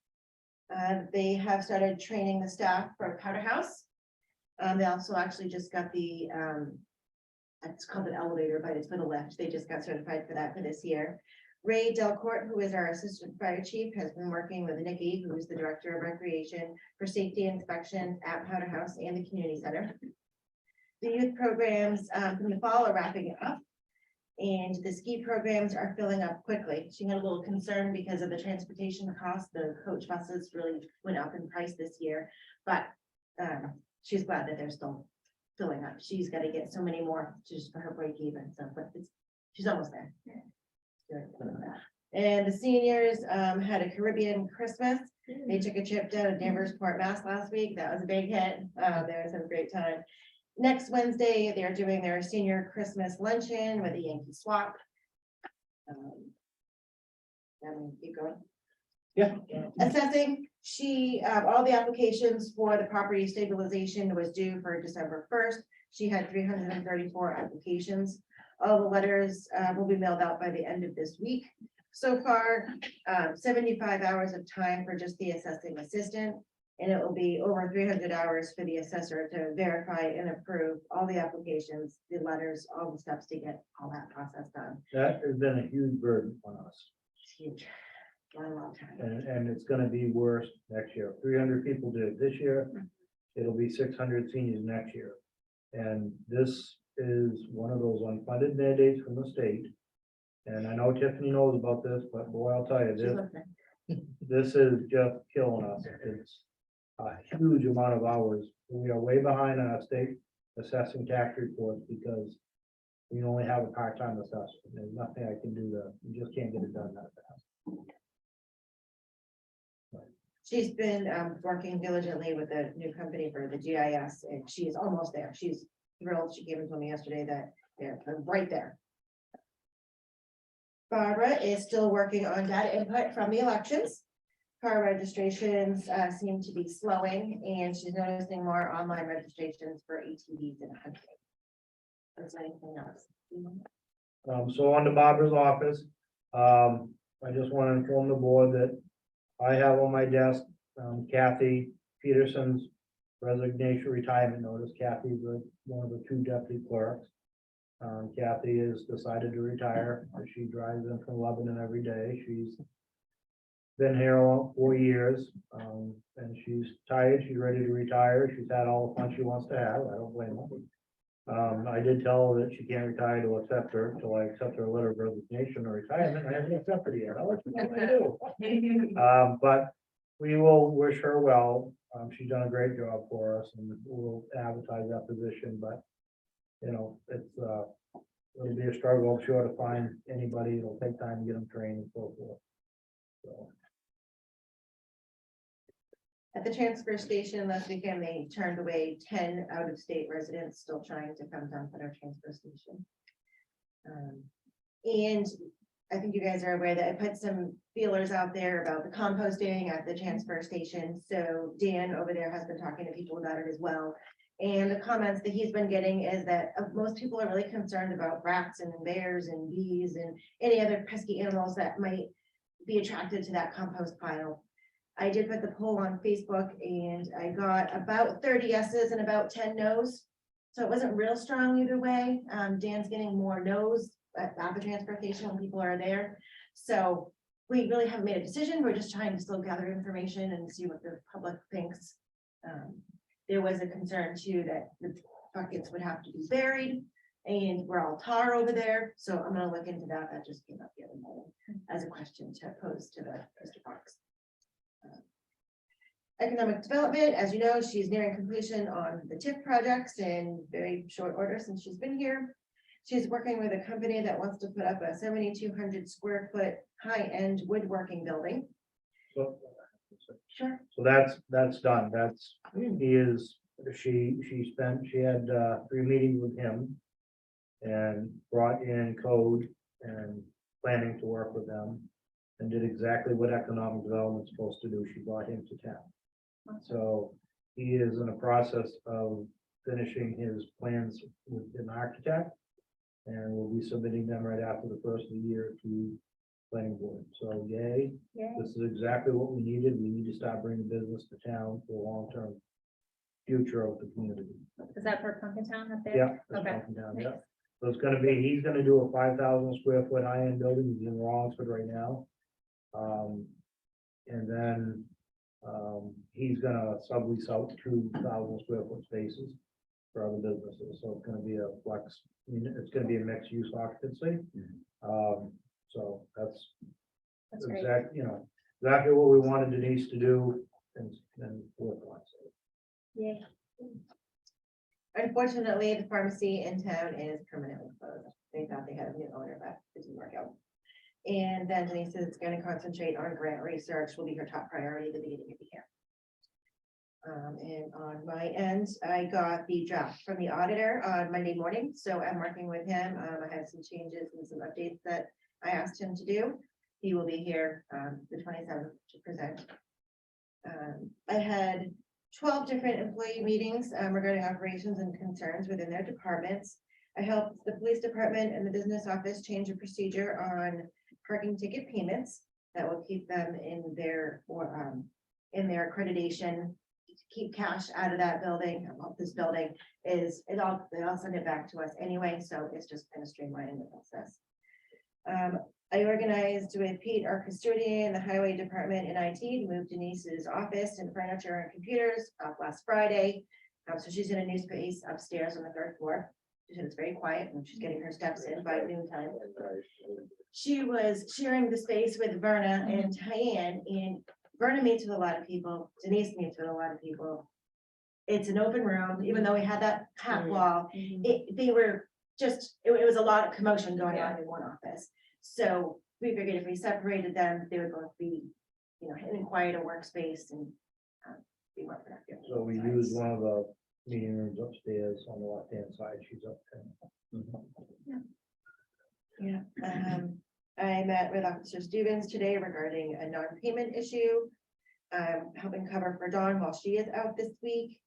They have started training the staff for Powder House. They also actually just got the, it's called an elevator, but it's for the lift. They just got certified for that for this year. Ray Delcourt, who is our assistant fire chief, has been working with Nikki, who is the director of recreation, for safety inspections at Powder House and the community center. The youth programs from the fall are wrapping up. And the ski programs are filling up quickly. She had a little concern because of the transportation costs. The coach buses really went up in price this year, but she's glad that they're still filling up. She's got to get so many more just for her break even. So, but she's almost there. And the seniors had a Caribbean Christmas. They took a trip down to Danversport, Mass last week. That was a big hit. They was a great time. Next Wednesday, they're doing their senior Christmas luncheon with a Yankee swap. And keep going. Yeah. Assessing, she, all the applications for the property stabilization was due for December 1st. She had 334 applications. All the letters will be mailed out by the end of this week. So far, 75 hours of time for just the assessing assistant. And it will be over 300 hours for the assessor to verify and approve all the applications, the letters, all the steps to get all that process done. That has been a huge burden on us, It's huge. Long time. and it's gonna be worse next year. 300 people did it this year. It'll be 600 seniors next year. And this is one of those unfunded mandates from the state. And I know Tiffany knows about this, but boy, I'll tell you, She's listening. this is just killing us. It's a huge amount of hours. We are way behind on our state assessing tax reports because we only have a part-time assessor. There's nothing I can do there. You just can't get it done that fast. She's been working diligently with the new company for the GIS, and she is almost there. She's thrilled. She came and told me yesterday that they're right there. Barbara is still working on data input from the elections. Car registrations seem to be slowing, and she's noticing more online registrations for ATVs and hunting. Is there anything else? So on to Barbara's office, I just want to inform the board that I have on my desk, Kathy Peterson's resignation retirement notice. Kathy's one of the two deputy clerks. Kathy has decided to retire. She drives in from Lebanon every day. She's been here 4 years, and she's tired. She's ready to retire. She's had all the fun she wants to have. I don't blame her. I did tell her that she can't retire till I accept her letter of resignation or retirement. I haven't accepted it yet. I'll let you know when I do. But we will wish her well. She's done a great job for us, and we'll advertise that position, but you know, it'll be a struggle, I'm sure, to find anybody. It'll take time to get them trained and so forth. So. At the transfer station last weekend, they turned away 10 out-of-state residents still trying to come dump at our transfer station. And I think you guys are aware that I put some feelers out there about the composting at the transfer station. So Dan over there has been talking to people about it as well. And the comments that he's been getting is that most people are really concerned about rats and bears and bees and any other pesky animals that might be attracted to that compost pile. I did put the poll on Facebook and I got about 30 yeses and about 10 nos. So it wasn't real strong either way. Dan's getting more nos at the transfer station when people are there. So we really haven't made a decision. We're just trying to still gather information and see what the public thinks. There was a concern too that the buckets would have to be buried and we're all tar over there. So I'm gonna look into that. That just came up the other morning as a question to pose to Mr. Fox. Economic development, as you know, she's nearing completion on the TIF projects in very short order since she's been here. She's working with a company that wants to put up a 7,200 square foot high-end woodworking building. So Sure. So that's done. She had 3 meetings with him. And brought in code and planning to work with them. And did exactly what economic development is supposed to do. She brought him to town. So he is in a process of finishing his plans with an architect. And we'll be submitting them right after the first of the year to planning board. So yay. This is exactly what we needed. We need to start bringing business to town for the long-term future of the community. Is that for Pumpkin Town up there? Yeah. that's Okay. Pumpkin Town, yeah. So it's gonna be, he's gonna do a 5,000 square foot high-end building. He's in Rollinsford right now. And then, he's gonna sublease out 2,000 square foot spaces for other businesses. So it's gonna be a flex, it's gonna be a mixed use occupancy. So that's great. exactly what we wanted Denise to do and work on. So. Yay. Unfortunately, the pharmacy in town is permanently closed. They thought they had a new owner, but it didn't work out. And then Denise says it's going to concentrate on grant research will be her top priority at the beginning of the year. And on my end, I got the draft from the auditor on Monday morning, so I'm working with him. I had some changes and some updates that I asked him to do. he will be here, the 27th to present. I had 12 different employee meetings, regarding operations and concerns within their departments. I helped the police department and the business office change a procedure on parking ticket payments that will keep them in their, in their accreditation. Keep cash out of that building, this building they all send it back to us anyway, so it's just kind of streamlining the process. I organized with Pete, our custodian, the highway department and IT to move Denise's office and furniture and computers up last Friday. So she's in a new space upstairs on the 3rd floor. She said it's very quiet and she's getting her steps in by noon time. She was sharing the space with Verna and Diane, and Verna meets with a lot of people. Denise meets with a lot of people. It's an open room, even though we had that half wall. They were just, it was a lot of commotion going on in one office. So we figured if we separated them, they would both be, in a quieter workspace and be more productive. So we use one of the meeting rooms upstairs on the left-hand side, she's up there. Yeah. I met with Officer Stevens today regarding a non-payment issue. Helping cover for Dawn while she is out this week.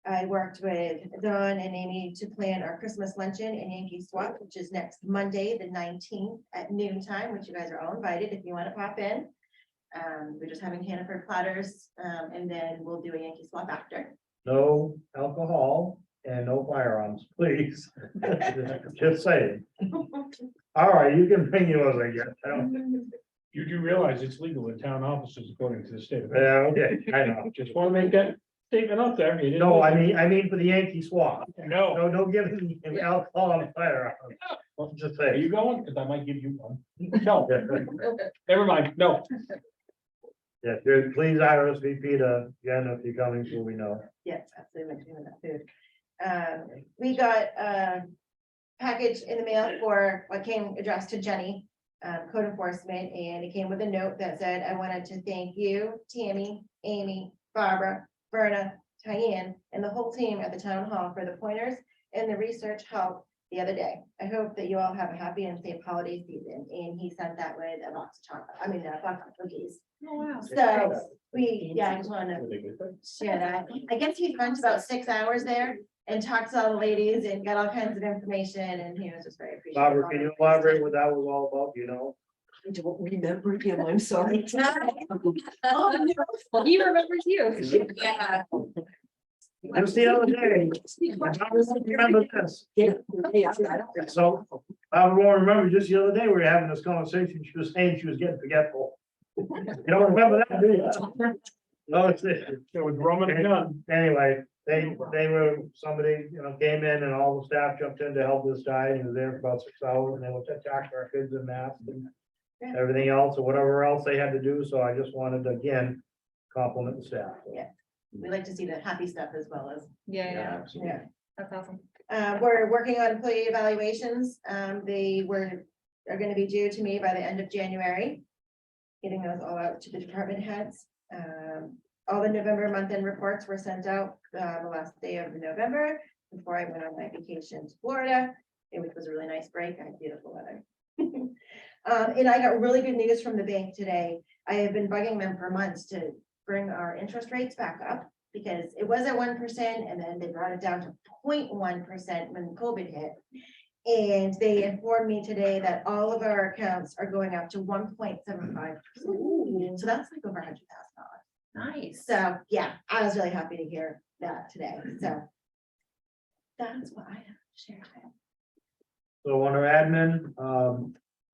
I worked with Dawn and Amy to plan our Christmas luncheon and Yankee Swap, which is next Monday, the 19th at noon time, which you guys are all invited if you want to pop in. We're just having Hannaford platters, and then we'll do a Yankee Swap after. No alcohol and no firearms, please. Just saying. All right, you can bring yours, I guess. I don't- You do realize it's legal in town offices according to the state. of Yeah, okay, I know. Just want to make that statement out there. You didn't- No, I mean for the Yankee swap. No. No, don't give me alcohol and firearms. Just Are say. you going? Because I might give you one. No, never mind. No. Yeah, please RSVP to Jen if you're coming, so we know. Yes, absolutely, make sure that food. We got a package in the mail for what came addressed to Jenny, code enforcement, and it came with a note that said, I wanted to thank you, Tammy, Amy, Barbara, Verna, Diane, and the whole team at the town hall for the pointers and the research help the other day. I hope that you all have a happy and safe holiday season. And he sent that with a box of chocolate, a box of cookies. Oh, wow. So I just want to share that. I guess he spent about 6 hours there and talked to all the ladies and got all kinds of information, and he was just very appreciative. Barbara, can you elaborate what that was all about, you know? I don't remember him, I'm sorry. He remembers you. Yeah. Just the other day. I remember this. Yeah, I don't. So, I won't remember, just the other day, we were having this conversation, she was saying she was getting forgetful. You don't remember that, do you? No, it's it. It was Roman and Gun. Anyway, they were, somebody, came in and all the staff jumped in to help this guy, and he was there for about 6 hours, and they went to tax records and math and everything else, or whatever else they had to do, so I just wanted to, again, compliment the staff. Yeah. We like to see the happy stuff as well as, Yeah, yeah. that's awesome. We're working on employee evaluations. Are gonna be due to me by the end of January. Getting those all out to the department heads. All the November month-end reports were sent out, the last day of November, before I went on my vacation to Florida, which was a really nice break. I had beautiful weather. And I got really good news from the bank today. I have been bugging them for months to bring our interest rates back up, because it was at 1% and then they brought it down to 0.1% when COVID hit. And they informed me today that all of our accounts are going up to 1.75%. So that's like over $100,000. Nice. So yeah, I was really happy to hear that today. So that's what I have to share. So on our admin,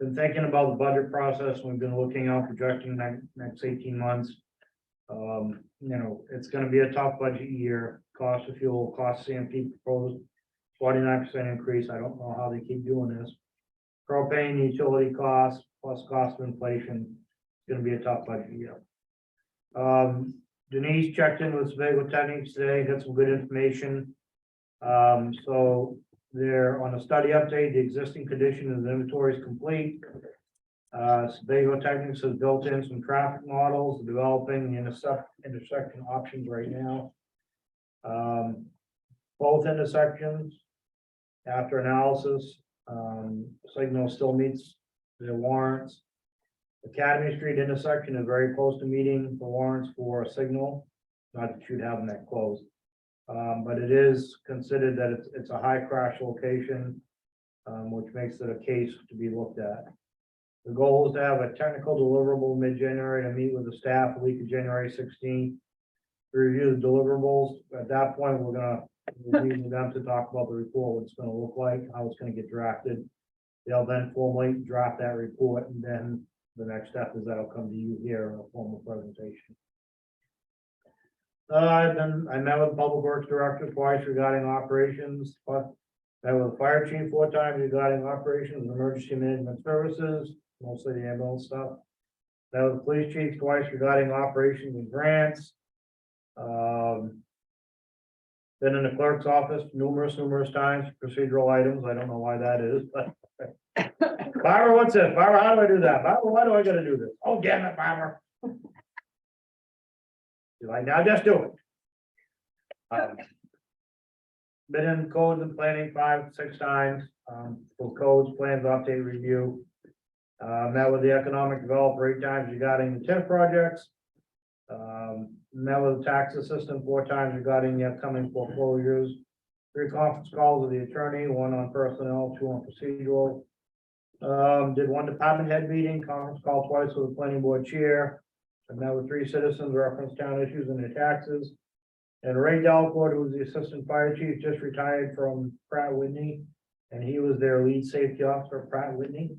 been thinking about the budget process, we've been looking out, projecting next 18 months. It's gonna be a tough budget year, cost of fuel, cost CMP proposed 49% increase, I don't know how they keep doing this. Propane, utility costs, plus cost of inflation, it's gonna be a tough budget year. Denise checked in with Sebago Technics today, got some good information. So they're on a study update, the existing condition of the inventory is complete. Sebago Technics has built in some traffic models, developing the intersection options right now. Both intersections, after analysis, signal still meets their warrants. Academy Street intersection is very close to meeting the warrants for a signal, not that you'd have them that close. But it is considered that it's a high crash location, which makes it a case to be looked at. The goal is to have a technical deliverable mid-January to meet with the staff the week of January 16th. To review the deliverables. At that point, we'll meet with them to talk about the report, what it's gonna look like, how it's gonna get drafted. They'll then formally draft that report, and then the next step is that'll come to you here in a formal presentation. I met with the Public Works Director twice regarding operations, but met with the Fire Chief 4 times regarding operations and emergency management services, mostly the ambulance stuff. Met with the Police Chief twice regarding operations and grants. Been in the clerk's office numerous times, procedural items, I don't know why that is, but. Barbara, what's this? Barbara, how do I do that? Barbara, why do I gotta do this? Oh, damn it, Barbara. You're like, now just do it. Been in codes and planning 5, 6 times, for codes, plans, update, review. Met with the economic developer 8 times regarding the TIF projects. Met with the tax assistant 4 times regarding the upcoming foreclosures. 3 conference calls with the attorney, 1 on personnel, 2 on procedural. Did 1 department head meeting, conference call twice with the planning board chair. I met with 3 citizens, reference town issues and their taxes. And Ray Delport, who was the assistant fire chief, just retired from Pratt Whitney. And he was their lead safety officer at Pratt Whitney.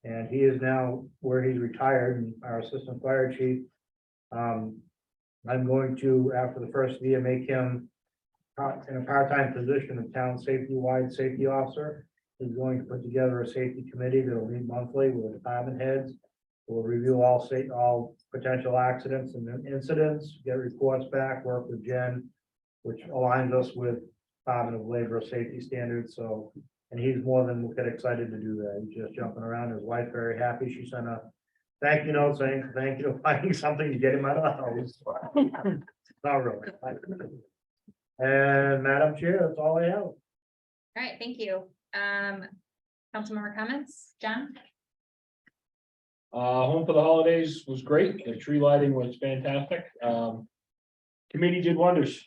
And he is now where he's retired, and our assistant fire chief. I'm going to, after the first year, make him in a part-time position of town safety-wide safety officer. He's going to put together a safety committee that'll meet monthly with the department heads. We'll review all potential accidents and incidents, get reports back, work with Jen, which aligns us with Department of Labor safety standards. So, and he's more than excited to do that. He's just jumping around. His wife very happy. She sent a thank you note saying thank you for finding something to get him out of the house. Not really. And Madam Chair, that's all I have. All right, thank you. Councilmember comments, John? Home for the holidays was great. The tree lighting was fantastic. Committee did wonders.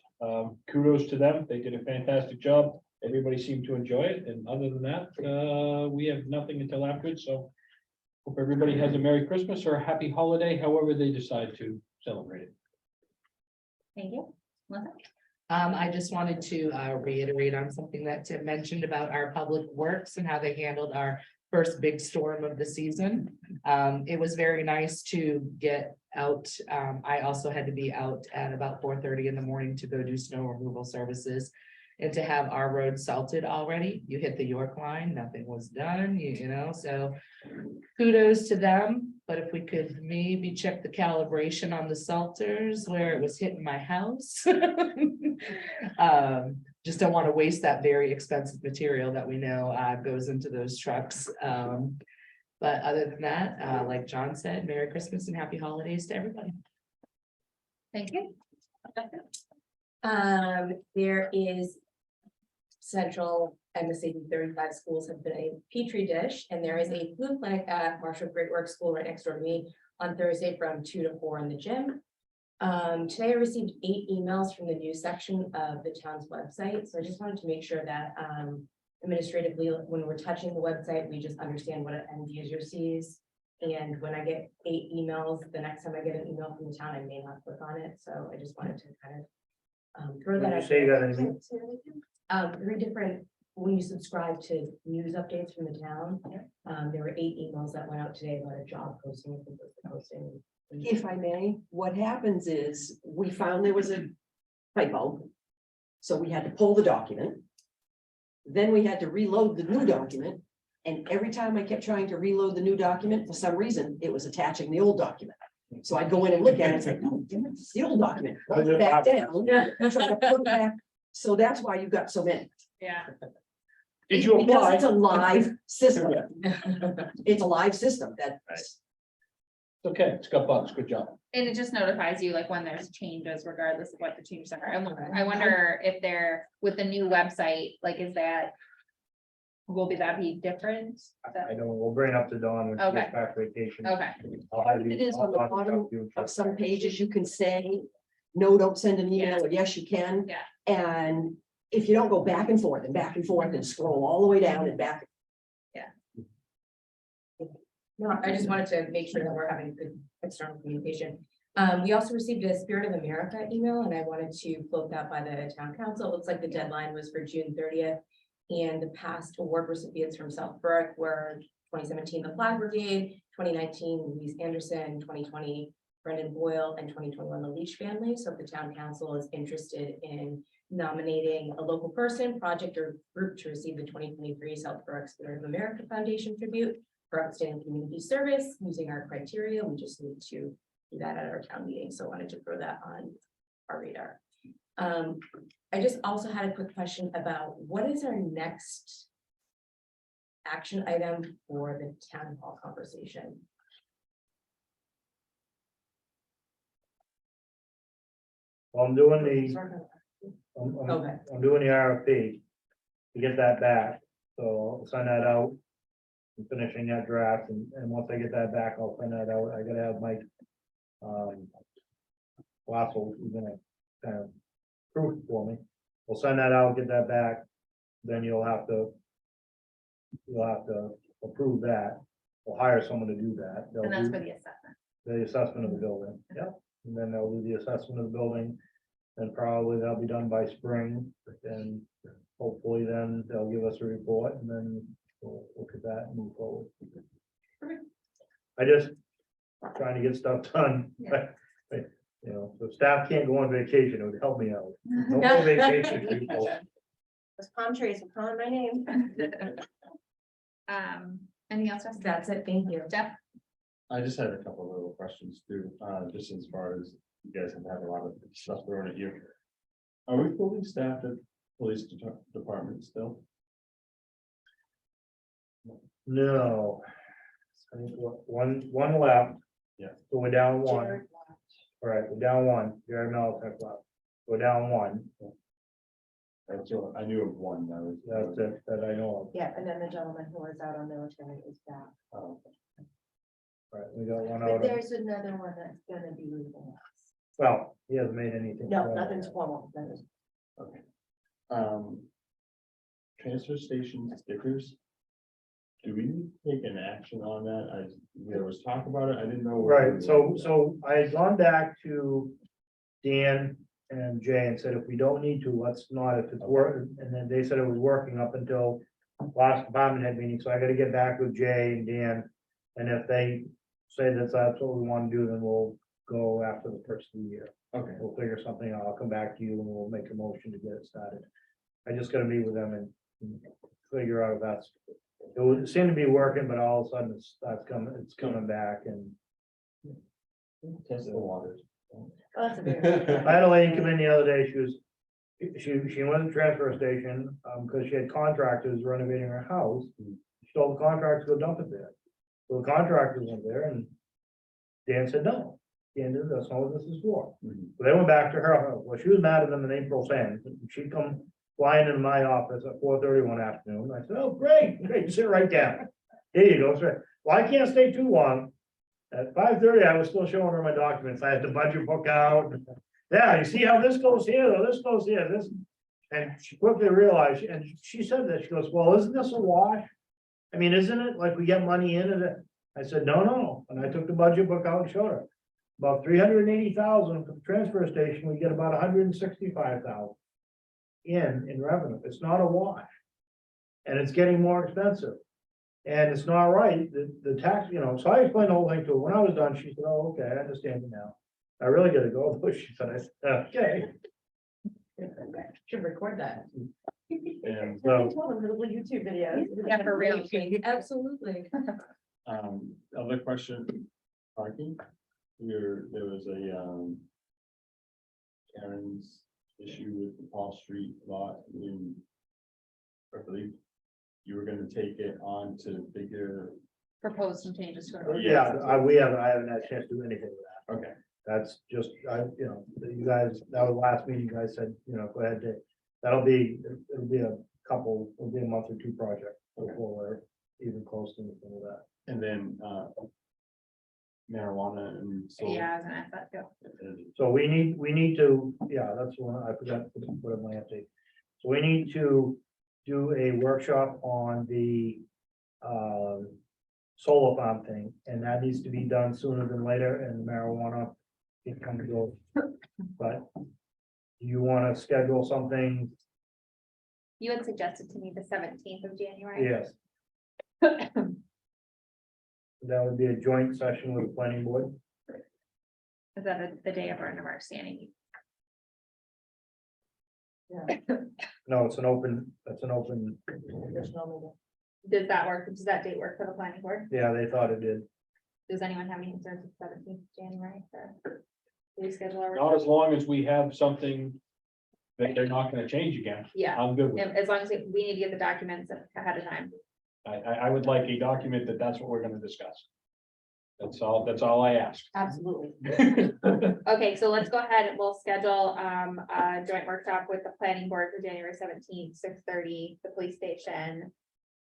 Kudos to them. They did a fantastic job. Everybody seemed to enjoy it. And other than that, we have nothing until afterwards. So hope everybody has a Merry Christmas or a happy holiday, however they decide to celebrate it. Thank you. Melissa? I just wanted to reiterate on something that Tim mentioned about our public works and how they handled our first big storm of the season. It was very nice to get out. I also had to be out at about 4:30 in the morning to go do snow removal services. And to have our road salted already, you hit the York line, nothing was done, you know, so kudos to them. But if we could maybe check the calibration on the salters where it was hitting my house. Just don't want to waste that very expensive material that we know goes into those trucks. But other than that, like John said, Merry Christmas and Happy Holidays to everybody. Thank you. There is Central and the Sadie 35 schools have been a petri dish, and there is a flu clinic at Marshall Great Works School right next door to me on Thursday from 2 to 4 in the gym. Today I received 8 emails from the news section of the town's website, so I just wanted to make sure that administratively, when we're touching the website, we just understand what an end user sees. And when I get 8 emails, the next time I get an email from the town, I may not click on it, so I just wanted to kind of throw that When you out say you there. got any, 3 different, when you subscribe to news updates from the town, there were 8 emails that went out today about a job posting. I think it was the posting. If I may, what happens is we found there was a typo. So we had to pull the document. Then we had to reload the new document. And every time I kept trying to reload the new document, for some reason, it was attaching the old document. So I'd go in and look at it and say, oh, damn it, it's the old document. Roll it back down, try to put it back. So that's why you got so many. Yeah. Did you Because apply? it's a live system. It's a live system that. Okay, it's got bugs. Good job. And it just notifies you like when there's changes regardless of what the changes are. I wonder if they're with the new website, like is that will be that be different? I know, we'll bring it up to Dawn when she Okay. gets back vacation. Okay, I'll have you- It is on the I'll talk to bottom you. of some pages, you can say, no, don't send an email, or yes, you can. Yeah. And if you don't go back and forth and back and forth and scroll all the way down and back. No, I just wanted to make sure that we're having good external communication. We also received a Spirit of America email, and I wanted to float that by the town council. It looks like the deadline was for June 30th. And the past award recipients from South Berwick were 2017, the Flag Brigade, 2019, Louise Anderson, 2020, Brendan Boyle, and 2021, the Leach family. So if the town council is interested in nominating a local person, project, or group to receive the 2023 South Berwick Spirit of America Foundation tribute for outstanding community service using our criteria, we just need to do that at our town meeting. So I wanted to throw that on our radar. I just also had a quick question about what is our next action item for the town hall conversation? Well, I'm doing the, Okay. I'm doing the RFP to get that back, so I'll send that out. I'm finishing that draft, and once I get that back, I'll send that out. I gotta have Mike. Wassel, who's gonna kind of proof it for me. We'll send that out, get that back, then you'll have to. You'll have to approve that. We'll hire someone to do that. They'll and that's do for the assessment. the assessment of the building, yep, and then they'll do the assessment of the building. And probably that'll be done by spring, and hopefully then they'll give us a report, and then we'll look at that and move forward. I just trying to get stuff done, but, you know, the staff can't go on vacation, it would help me out. No more vacation, people. Those palm trees were calling my name. Anything else? Jessica? That's it, thank you. Jeff? I just had a couple of little questions too, just as far as you guys have had a lot of stuff thrown at you. Are we fully staffed at police department still? No. I think one left. Yeah. So we're down one. All right, we're down one, Jared Melton left. We're down one, That's all, I knew of one, that was. that's it, that I know Yeah, and then the gentleman who was out on military is back. Oh, of. All right, we got one But out of, there's another one that's gonna be leaving us. well, he hasn't made anything. No, formal nothing's yet. formal. that is- Okay. Transfer station stickers. Do we need to take an action on that? There was talk about it, I didn't know. Right, so I had gone back to Dan and Jay and said, if we don't need to, let's not, if it's work, and then they said it was working up until last department head meeting, so I gotta get back with Jay and Dan. And if they say that's what we wanna do, then we'll go after the first of the year. Okay, We'll figure something out. I'll come back to you and we'll make a motion to get it started. I just gotta meet with them and figure out if that's, it would seem to be working, but all of a sudden it's coming back and. test the waters. Oh, that's a very. I had a lady come in the other day, she went to the transfer station, because she had contractors renovating her house. She told the contractor to go dump it there. So the contractors went there and Dan said, no, Dan, that's not what this is for. Mhm. So they went back to her, well, she was mad at them in April saying, she come flying into my office at 4:30 one afternoon. I said, oh, great, sit right down. Here you go, sir. Well, I can't stay too long. At 5:30, I was still showing her my documents. I had the budget book out. Yeah, you see how this goes here, or this goes here, this. And she quickly realized, and she said that, she goes, well, isn't this a wash? I mean, isn't it like we get money in it? I said, no, and I took the budget book out and showed her. About 380,000 for the transfer station, we get about 165,000. In revenue, it's not a wash. And it's getting more expensive. And it's not right, the tax, so I explained the whole thing to her. When I was done, she said, oh, okay, I understand it now. I really gotta go, she said, I said, okay. Should record that. And So, Little YouTube videos. Yeah, for real. Absolutely. other question, parking, there was a, Karen's issue with the Paul Street lot in. I believe you were gonna take it on to figure, Propose some changes to it. yeah, I haven't had a chance to do anything with that. okay, That's just, you guys, that was last meeting, you guys said, go ahead, Dave. It'll be a month or two project. before we're even close to anything of that. And then, marijuana and. solar. Yeah, I was gonna ask that too. So we need to, yeah, that's one, I forgot to put in my update. So we need to do a workshop on the solar farm thing, and that needs to be done sooner than later, and marijuana can come and go. But do you want to schedule something? You had suggested to me the 17th of January. Yes. That would be a joint session with the planning board. Is that the day of our understanding? No, it's an open, that's an open, Does that work? Does that date work for the planning board? yeah, they thought it did. Does anyone have any concerns with 17th of January for reschedule? our- Not as long as we have something that they're not gonna change again. Yeah, I'm good with it. as long as we need to get the documents ahead of time. I would like a document that's what we're gonna discuss. That's all I ask. Absolutely. Okay, so let's go ahead and we'll schedule a joint workshop with the planning board for January 17th, 6:30, the police station.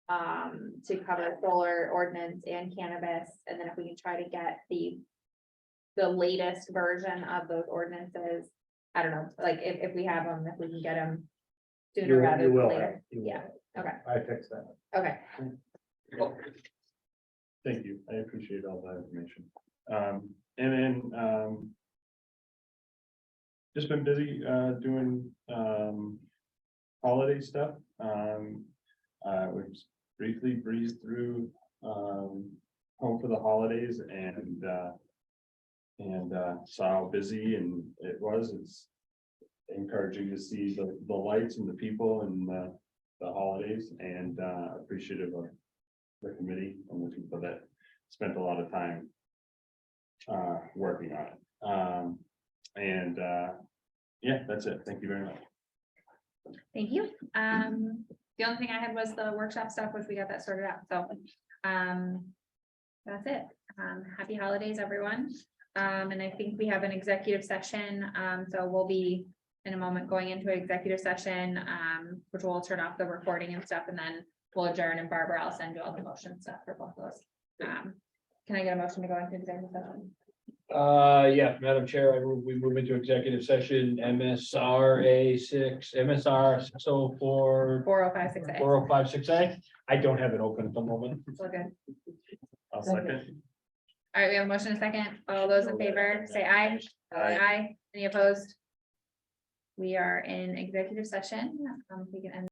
To cover solar ordinance and cannabis, and then if we can try to get the latest version of those ordinances. I don't know, like if we have them, if we can get them sooner You rather than will later. have, you will Yeah, have. okay. I fixed that. Okay, Thank you. I appreciate all that information. And then, just been busy, doing, holiday stuff. We've briefly breezed through, home for the holidays and saw how busy and it was. It's encouraging to see the lights and the people and the holidays and appreciative of the committee and the people that spent a lot of time working on it. Yeah, that's it. Thank you very much. thank you. The only thing I had was the workshop stuff, which we got that sorted out, so. That's it. Happy holidays, everyone. And I think we have an executive session, so we'll be in a moment going into an executive session, which will turn off the recording and stuff, and then we'll adjourn, and Barbara, I'll send you all the motion stuff for both of those. Can I get a motion to go into executive session? Yeah, Madam Chair, we move into executive session, MSRA 604 4056A. 4056A. I don't have it open at the moment. So good. I'll second. All right, we have a motion and a second. All those in favor, say aye. Aye. Any opposed? We are in executive session. We can end